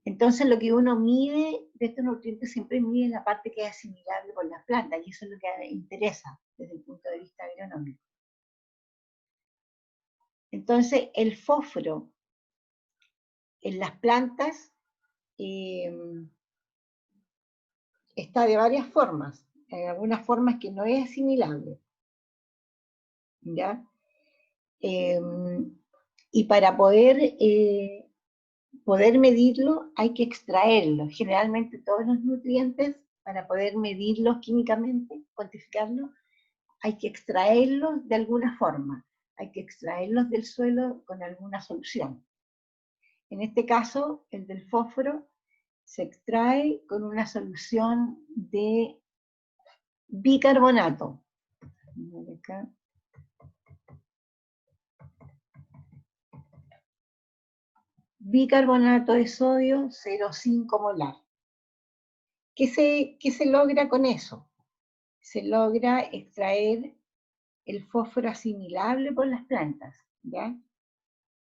Entonces lo que uno mide de estos nutrientes siempre mide la parte que es asimilable por las plantas, y eso es lo que interesa desde el punto de vista agronómico. Entonces el fósforo en las plantas está de varias formas, en algunas formas que no es asimilable, ¿ya? Y para poder medirlo hay que extraerlo. Generalmente todos los nutrientes, para poder medirlos químicamente, cuantificarlos, hay que extraerlos de alguna forma. Hay que extraerlos del suelo con alguna solución. En este caso, el del fósforo se extrae con una solución de bicarbonato. bicarbonato de sodio 0,5 molar. ¿Qué se logra con eso? Se logra extraer el fósforo asimilable por las plantas, ¿ya?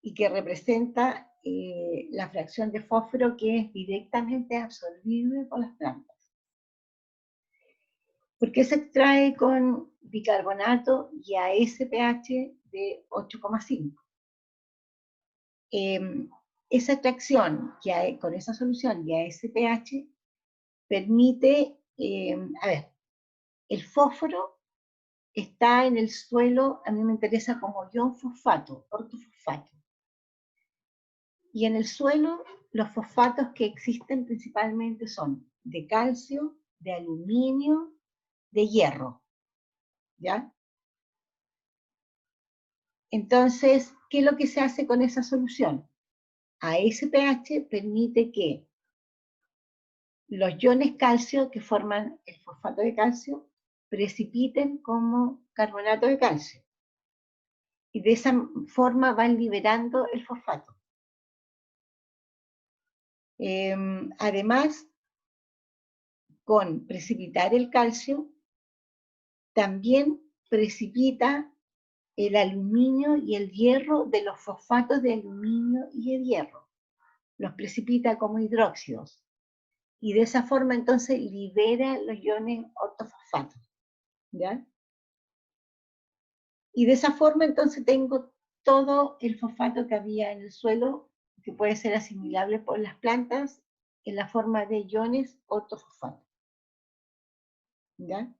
Y que representa la fracción de fósforo que es directamente absorbible por las plantas. ¿Por qué se extrae con bicarbonato y a ese pH de 8,5? Esa extracción con esa solución y a ese pH permite, el fósforo está en el suelo, a mí me interesa como ion fosfato, ortofosfato. Y en el suelo, los fosfatos que existen principalmente son de calcio, de aluminio, de hierro, ¿ya? Entonces, ¿qué es lo que se hace con esa solución? A ese pH permite que los iones calcio que forman el fosfato de calcio precipiten como carbonato de calcio. Y de esa forma van liberando el fosfato. Además, con precipitar el calcio, también precipita el aluminio y el hierro de los fosfatos de aluminio y el hierro. Los precipita como hidróxidos. Y de esa forma entonces libera los iones ortofosfatos, ¿ya? Y de esa forma entonces tengo todo el fosfato que había en el suelo, que puede ser asimilable por las plantas, en la forma de iones ortofosfato, ¿ya?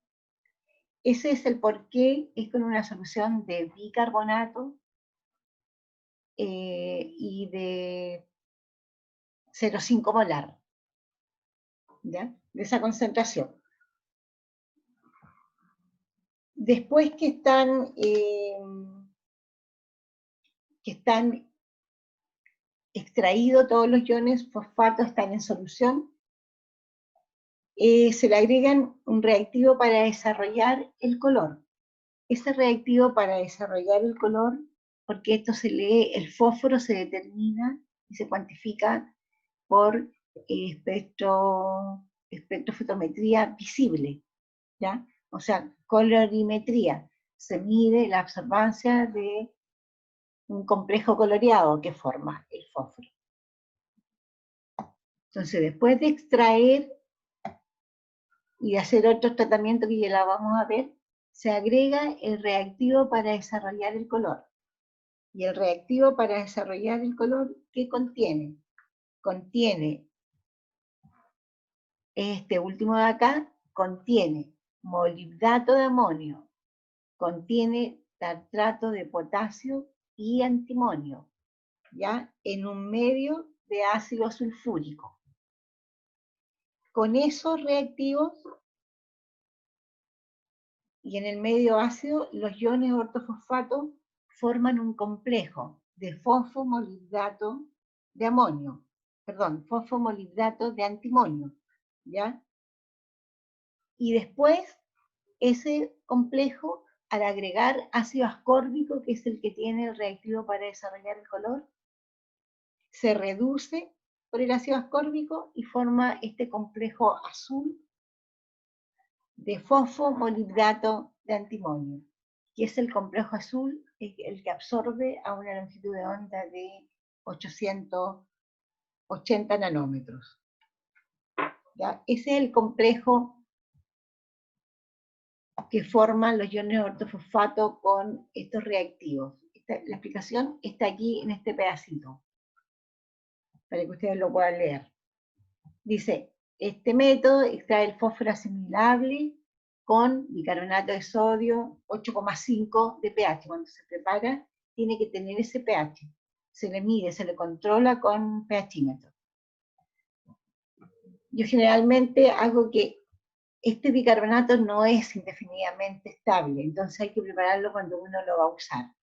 Ese es el porqué, es con una solución de bicarbonato y de 0,5 molar, ¿ya? De esa concentración. Después que están extraídos todos los iones fosfato, están en solución, se le agregan un reactivo para desarrollar el color. Ese reactivo para desarrollar el color, porque esto se lee, el fósforo se determina y se cuantifica por espectrofotometría visible, ¿ya? O sea, colorimetría. Se mide la absorbancia de un complejo coloreado que forma el fósforo. Entonces, después de extraer y de hacer otros tratamientos que ya la vamos a ver, se agrega el reactivo para desarrollar el color. Y el reactivo para desarrollar el color, ¿qué contiene? Contiene, este último de acá, contiene molibdato de amonio, contiene tartrato de potasio y antimonio, ¿ya? En un medio de ácido sulfúrico. Con esos reactivos y en el medio ácido, los iones ortofosfato forman un complejo de fosfomolibdato de amonio, perdón, fosfomolibdato de antimonio, ¿ya? Y después, ese complejo, al agregar ácido ascórbico, que es el que tiene el reactivo para desarrollar el color, se reduce por el ácido ascórbico y forma este complejo azul de fosfomolibdato de antimonio, que es el complejo azul, el que absorbe a una longitud de onda de 880 nanómetros. ¿Ya? Ese es el complejo que forman los iones ortofosfato con estos reactivos. La explicación está aquí en este pedacito, para que ustedes lo puedan leer. Dice, este método extrae el fósforo asimilable con bicarbonato de sodio 8,5 de pH. Cuando se prepara, tiene que tener ese pH. Se le mide, se le controla con pHímetro. Yo generalmente hago que este bicarbonato no es indefinidamente estable, entonces hay que prepararlo cuando uno lo va a usar.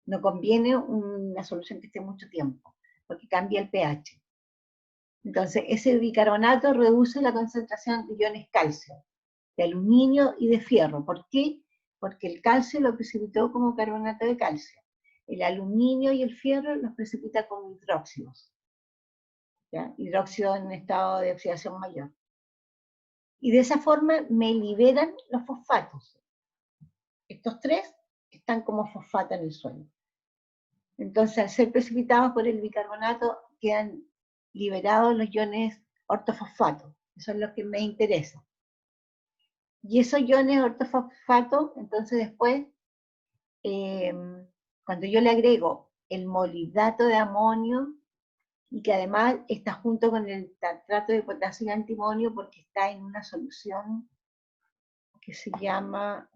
No conviene una solución que esté mucho tiempo, porque cambia el pH. Entonces, ese bicarbonato reduce la concentración de iones calcio, de aluminio y de fierro. ¿Por qué? Porque el calcio lo precipitó como carbonato de calcio. El aluminio y el fierro los precipita como hidróxidos. ¿ya? Hidróxido en estado de oxidación mayor. Y de esa forma me liberan los fosfatos. Estos tres están como fosfato en el suelo. Entonces, al ser precipitados por el bicarbonato, quedan liberados los iones ortofosfato, que son los que me interesan. Y esos iones ortofosfato, entonces después, cuando yo le agrego el molibdato de amonio, y que además está junto con el tartrato de potasio y antimonio porque está en una solución que se llama,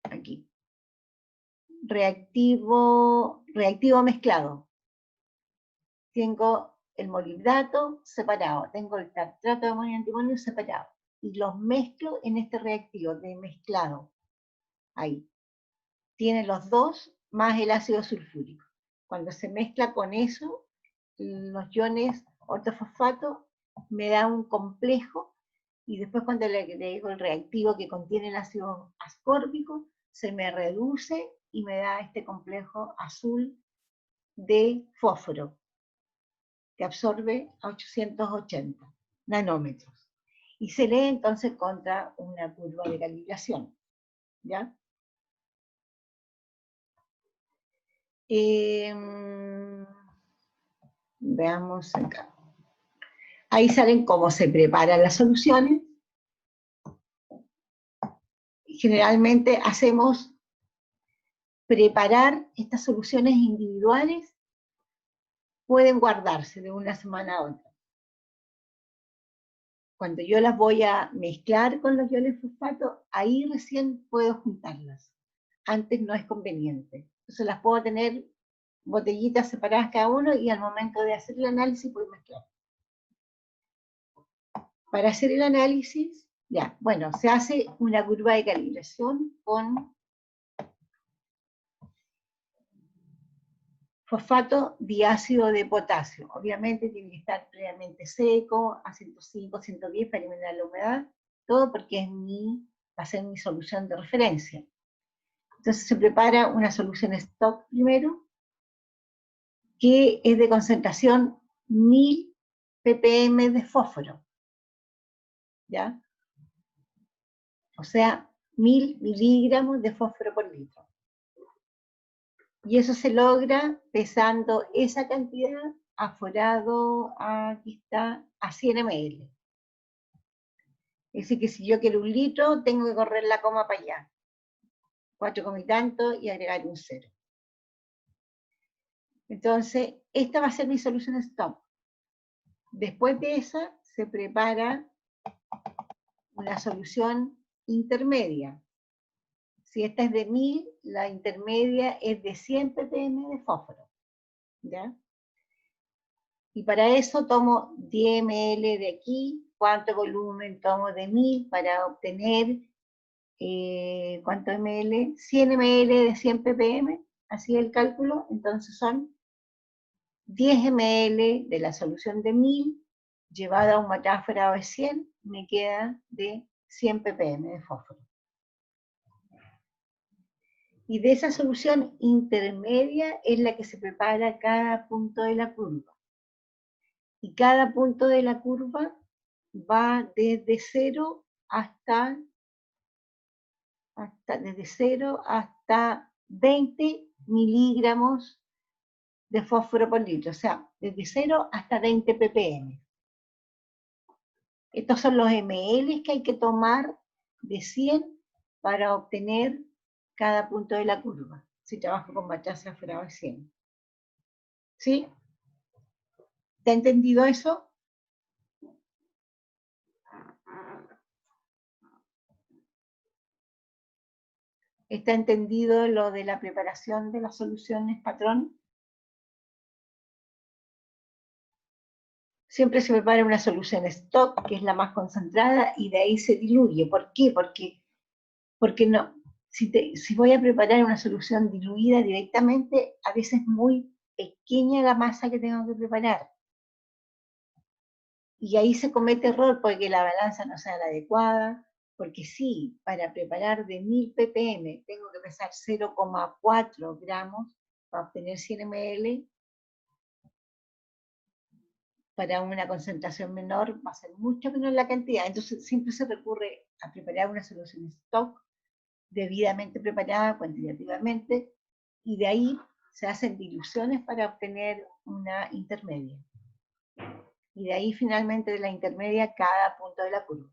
aquí, reactivo mezclado. Tengo el molibdato separado, tengo el tartrato de amonio y antimonio separado, y los mezclo en este reactivo de mezclado. Ahí. Tiene los dos más el ácido sulfúrico. Cuando se mezcla con eso, los iones ortofosfato me da un complejo, y después cuando le agrego el reactivo que contiene el ácido ascórbico, se me reduce y me da este complejo azul de fósforo, que absorbe a 880 nanómetros. Y se lee entonces contra una curva de calibración. ¿Ya? Veamos acá. Ahí salen cómo se preparan las soluciones. Generalmente hacemos preparar estas soluciones individuales, pueden guardarse de una semana a otra. Cuando yo las voy a mezclar con los iones fosfato, ahí recién puedo juntarlas. Antes no es conveniente. Entonces las puedo tener botellitas separadas cada uno y al momento de hacer el análisis puedo mezclar. Para hacer el análisis, ya, bueno, se hace una curva de calibración con fosfato diácido de potasio. Obviamente tiene que estar previamente seco, a 105, 110 para eliminar la humedad, todo porque va a ser mi solución de referencia. Entonces se prepara una solución stock primero, que es de concentración 1000 ppm de fósforo, ¿ya? O sea, 1000 miligramos de fósforo por litro. Y eso se logra pesando esa cantidad aforado, aquí está, a 100 ml. Es decir, que si yo quiero 1 litro, tengo que correr la coma para allá. 4 y tanto y agregar un 0. Entonces, esta va a ser mi solución stock. Después de esa, se prepara una solución intermedia. Si esta es de 1000, la intermedia es de 100 ppm de fósforo. ¿Ya? Y para eso tomo 10 ml de aquí, cuánto volumen tomo de 1000 para obtener, ¿cuánto ml? 100 ml de 100 ppm, así el cálculo, entonces son 10 ml de la solución de 1000, llevada a un metáfora de 100, me queda de 100 ppm de fósforo. Y de esa solución intermedia es la que se prepara cada punto de la curva. Y cada punto de la curva va desde 0 hasta desde 0 hasta 20 miligramos de fósforo por litro, o sea, desde 0 hasta 20 ppm. Estos son los ml que hay que tomar de 100 para obtener cada punto de la curva, si trabajo con bataza aforado de 100. ¿Sí? ¿Te ha entendido eso? ¿Está entendido lo de la preparación de las soluciones patrón? Siempre se prepara una solución stock, que es la más concentrada, y de ahí se diluye. ¿Por qué? Porque no, si voy a preparar una solución diluida directamente, a veces es muy pequeña la masa que tengo que preparar. Y ahí se comete error porque la balanza no sea la adecuada, porque sí, para preparar de 1000 ppm tengo que pesar 0,4 gramos para obtener 100 ml, para una concentración menor va a ser mucho menor la cantidad. Entonces siempre se recurre a preparar una solución stock debidamente preparada cuantitativamente, y de ahí se hacen diluciones para obtener una intermedia. Y de ahí finalmente de la intermedia cada punto de la curva.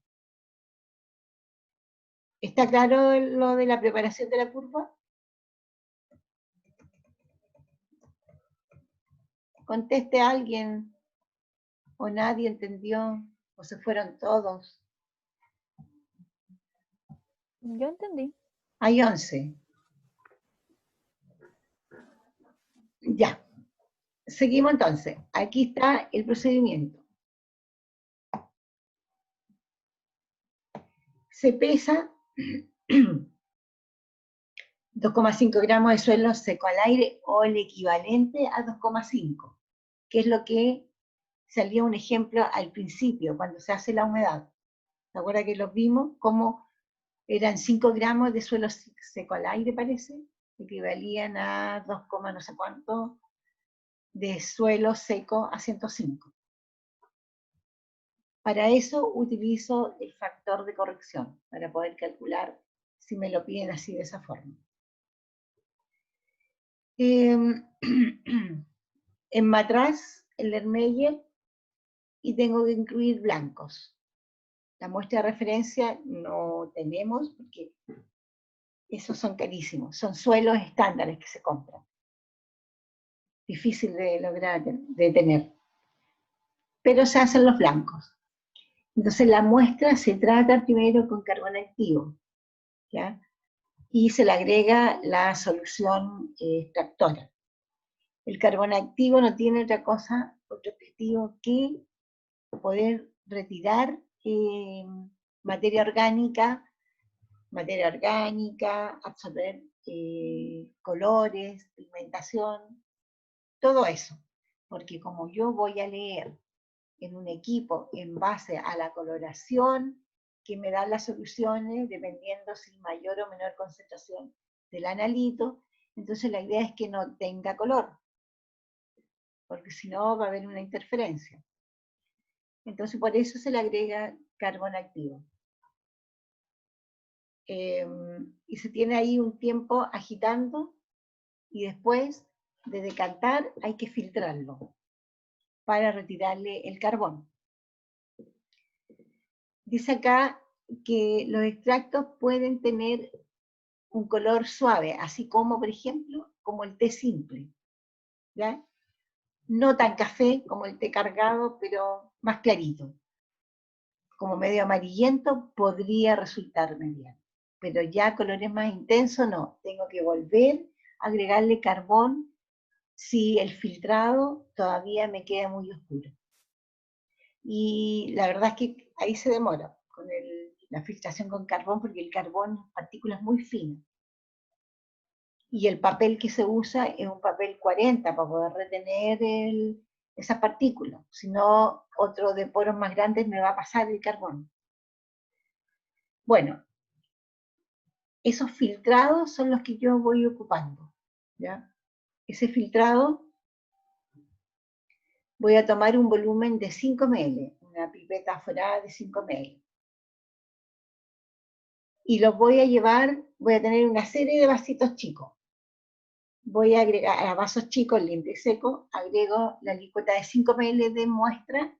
¿Está claro lo de la preparación de la curva? Conteste a alguien, o nadie entendió, o se fueron todos. Yo entendí. Hay 11. Ya. Seguimos entonces. Aquí está el procedimiento. Se pesa 2,5 gramos de suelo seco al aire o el equivalente a 2,5, que es lo que salía un ejemplo al principio, cuando se hace la humedad. ¿Se acuerdan que lo vimos? Como eran 5 gramos de suelo seco al aire, parece, equivalían a 2, no sé cuánto de suelo seco a 105. Para eso utilizo el factor de corrección, para poder calcular si me lo piden así de esa forma. En Matraz, el Lermeyer, y tengo que incluir blancos. La muestra de referencia no tenemos porque esos son carísimos, son suelos estándares que se compran. Difícil de lograr, de tener. Pero se hacen los blancos. Entonces la muestra se trata primero con carbón activo, ¿ya? Y se le agrega la solución extractora. El carbón activo no tiene otra cosa, otro objetivo que poder retirar materia orgánica, absorber colores, pigmentación, todo eso. Porque como yo voy a leer en un equipo en base a la coloración que me dan las soluciones, dependiendo si mayor o menor concentración del analito, entonces la idea es que no tenga color, porque si no va a haber una interferencia. Entonces por eso se le agrega carbón activo. Y se tiene ahí un tiempo agitando, y después de decantar hay que filtrarlo para retirarle el carbón. Dice acá que los extractos pueden tener un color suave, así como, por ejemplo, como el té simple, ¿ya? No tan café como el té cargado, pero más clarito. Como medio amarillento podría resultarme bien, pero ya colores más intensos no. Tengo que volver a agregarle carbón si el filtrado todavía me queda muy oscuro. Y la verdad es que ahí se demora con la filtración con carbón, porque el carbón es partículas muy finas. Y el papel que se usa es un papel 40 para poder retener esas partículas. Si no, otro de poros más grandes me va a pasar el carbón. Bueno, esos filtrados son los que yo voy ocupando, ¿ya? Ese filtrado, voy a tomar un volumen de 5 ml, una pipeta aforada de 5 ml. Y los voy a llevar, voy a tener una serie de vasitos chicos. Voy a agregar a vasos chicos, limpio y seco, agrego la alícuota de 5 ml de muestra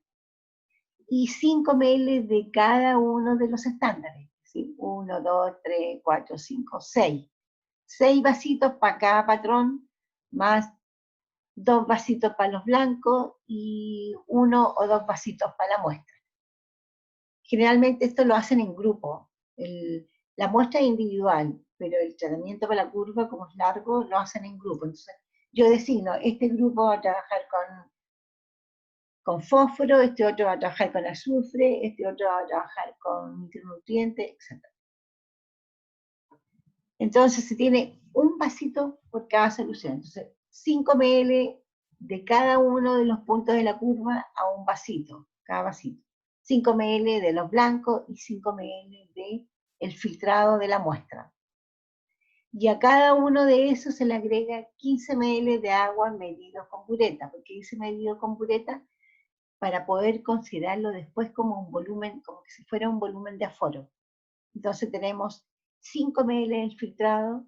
y 5 ml de cada uno de los estándares. ¿Sí? 1, 2, 3, 4, 5, 6. 6 vasitos para cada patrón, más 2 vasitos para los blancos y 1 o 2 vasitos para la muestra. Generalmente esto lo hacen en grupo. La muestra es individual, pero el tratamiento para la curva, como es largo, lo hacen en grupo. Entonces, yo designo, este grupo va a trabajar con fósforo, este otro va a trabajar con azufre, este otro va a trabajar con micronutrientes, etc. Entonces se tiene un vasito por cada solución. Entonces, 5 ml de cada uno de los puntos de la curva a un vasito, cada vasito. 5 ml de los blancos y 5 ml de el filtrado de la muestra. Y a cada uno de esos se le agrega 15 ml de agua medido con bureta. ¿Por qué dice medido con bureta? para poder considerarlo después como un volumen, como que si fuera un volumen de aforo. Entonces tenemos 5 ml del filtrado,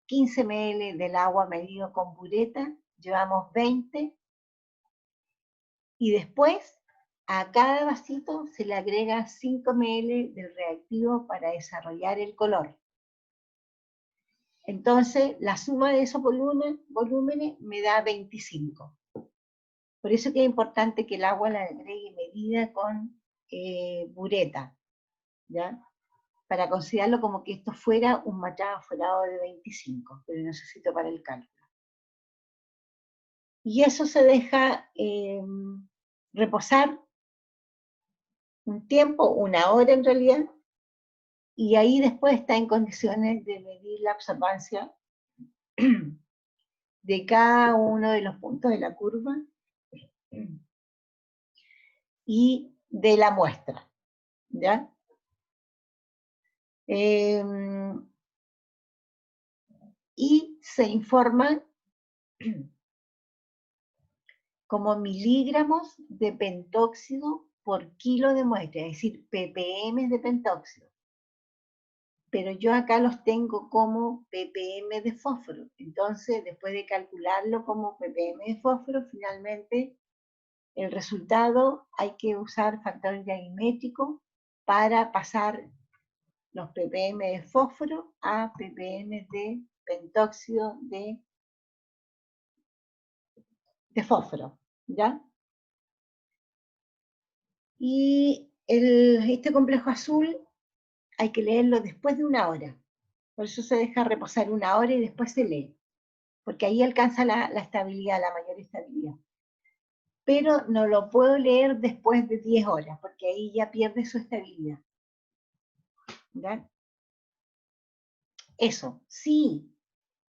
15 ml del agua medido con bureta, llevamos 20, y después a cada vasito se le agrega 5 ml del reactivo para desarrollar el color. Entonces, la suma de esos volúmenes me da 25. Por eso que es importante que el agua la agregue medida con bureta, ¿ya? Para considerarlo como que esto fuera un machado aforado de 25, pero necesito para el cálculo. Y eso se deja reposar un tiempo, una hora en realidad, y ahí después está en condiciones de medir la absorbancia de cada uno de los puntos de la curva y de la muestra, ¿ya? Y se informa como miligramos de pentóxido por kilo de muestra, es decir, ppm de pentóxido. Pero yo acá los tengo como ppm de fósforo. Entonces, después de calcularlo como ppm de fósforo, finalmente el resultado hay que usar factor gravimétrico para pasar los ppm de fósforo a ppm de pentóxido de fósforo, ¿ya? Y este complejo azul hay que leerlo después de una hora. Por eso se deja reposar una hora y después se lee. Porque ahí alcanza la estabilidad, la mayor estabilidad. Pero no lo puedo leer después de 10 horas, porque ahí ya pierde su estabilidad. ¿Ya? Eso, sí,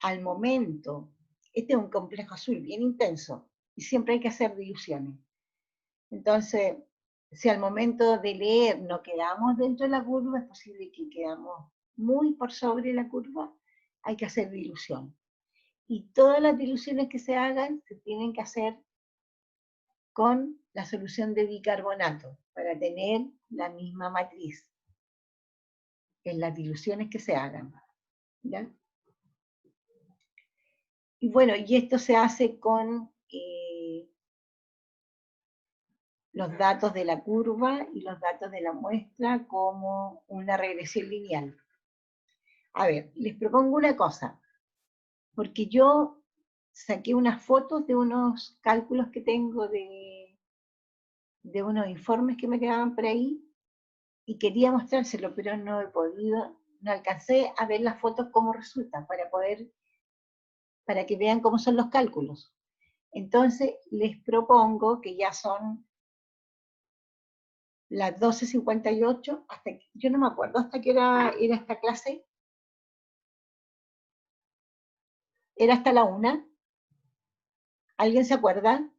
al momento, este es un complejo azul bien intenso, y siempre hay que hacer diluciones. Entonces, si al momento de leer no quedamos dentro de la curva, es posible que quedamos muy por sobre la curva, hay que hacer dilución. Y todas las diluciones que se hagan se tienen que hacer con la solución de bicarbonato, para tener la misma matriz en las diluciones que se hagan, ¿ya? Y bueno, y esto se hace con los datos de la curva y los datos de la muestra como una regresión lineal. A ver, les propongo una cosa, porque yo saqué unas fotos de unos cálculos que tengo de unos informes que me quedaban por ahí, y quería mostrárselo, pero no he podido, no alcancé a ver las fotos cómo resultan, para que vean cómo son los cálculos. Entonces, les propongo que ya son las 12:58, yo no me acuerdo hasta qué hora era esta clase. ¿Era hasta la 1? ¿Alguien se acuerda?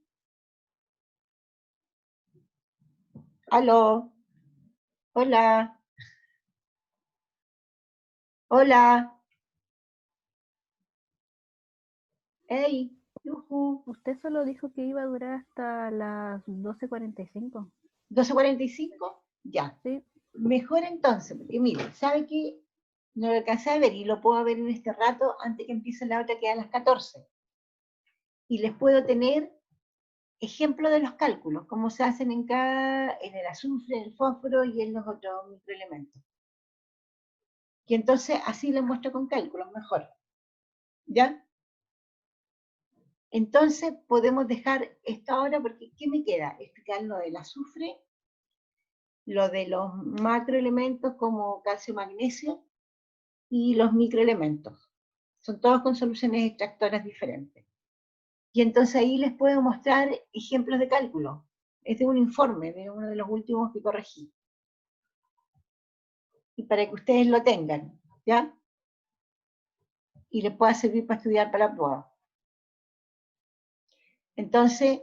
¿Aló? Hola. Hola. Hey. Yujú. Usted solo dijo que iba a durar hasta las 12:45. 12:45. Ya. Sí. Mejor entonces, porque mire, ¿sabe qué? No lo alcancé a ver y lo puedo ver en este rato antes que empiece la otra que es a las 14. Y les puedo tener ejemplos de los cálculos, cómo se hacen en el azufre, en el fósforo y en los otros microelementos. Y entonces así les muestro con cálculos mejor. ¿Ya? Entonces podemos dejar esto ahora porque ¿qué me queda? Explicar lo del azufre, lo de los macroelementos como calcio, magnesio y los microelementos. Son todos con soluciones extractoras diferentes. Y entonces ahí les puedo mostrar ejemplos de cálculo. Este es un informe de uno de los últimos que corregí. Y para que ustedes lo tengan, ¿ya? Y les pueda servir para estudiar para la prueba. Entonces,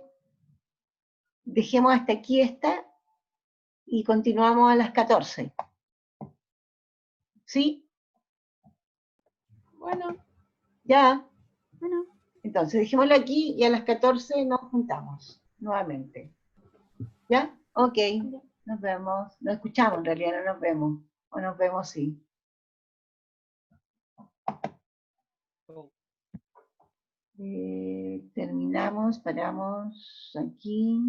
dejemos hasta aquí esta y continuamos a las 14. ¿Sí? Bueno, ¿Ya? bueno. Entonces, dejémoslo aquí y a las 14 nos juntamos nuevamente. ¿Ya? Ok, nos vemos. Nos escuchamos en realidad, no nos vemos. O nos vemos, sí. Terminamos, paramos aquí.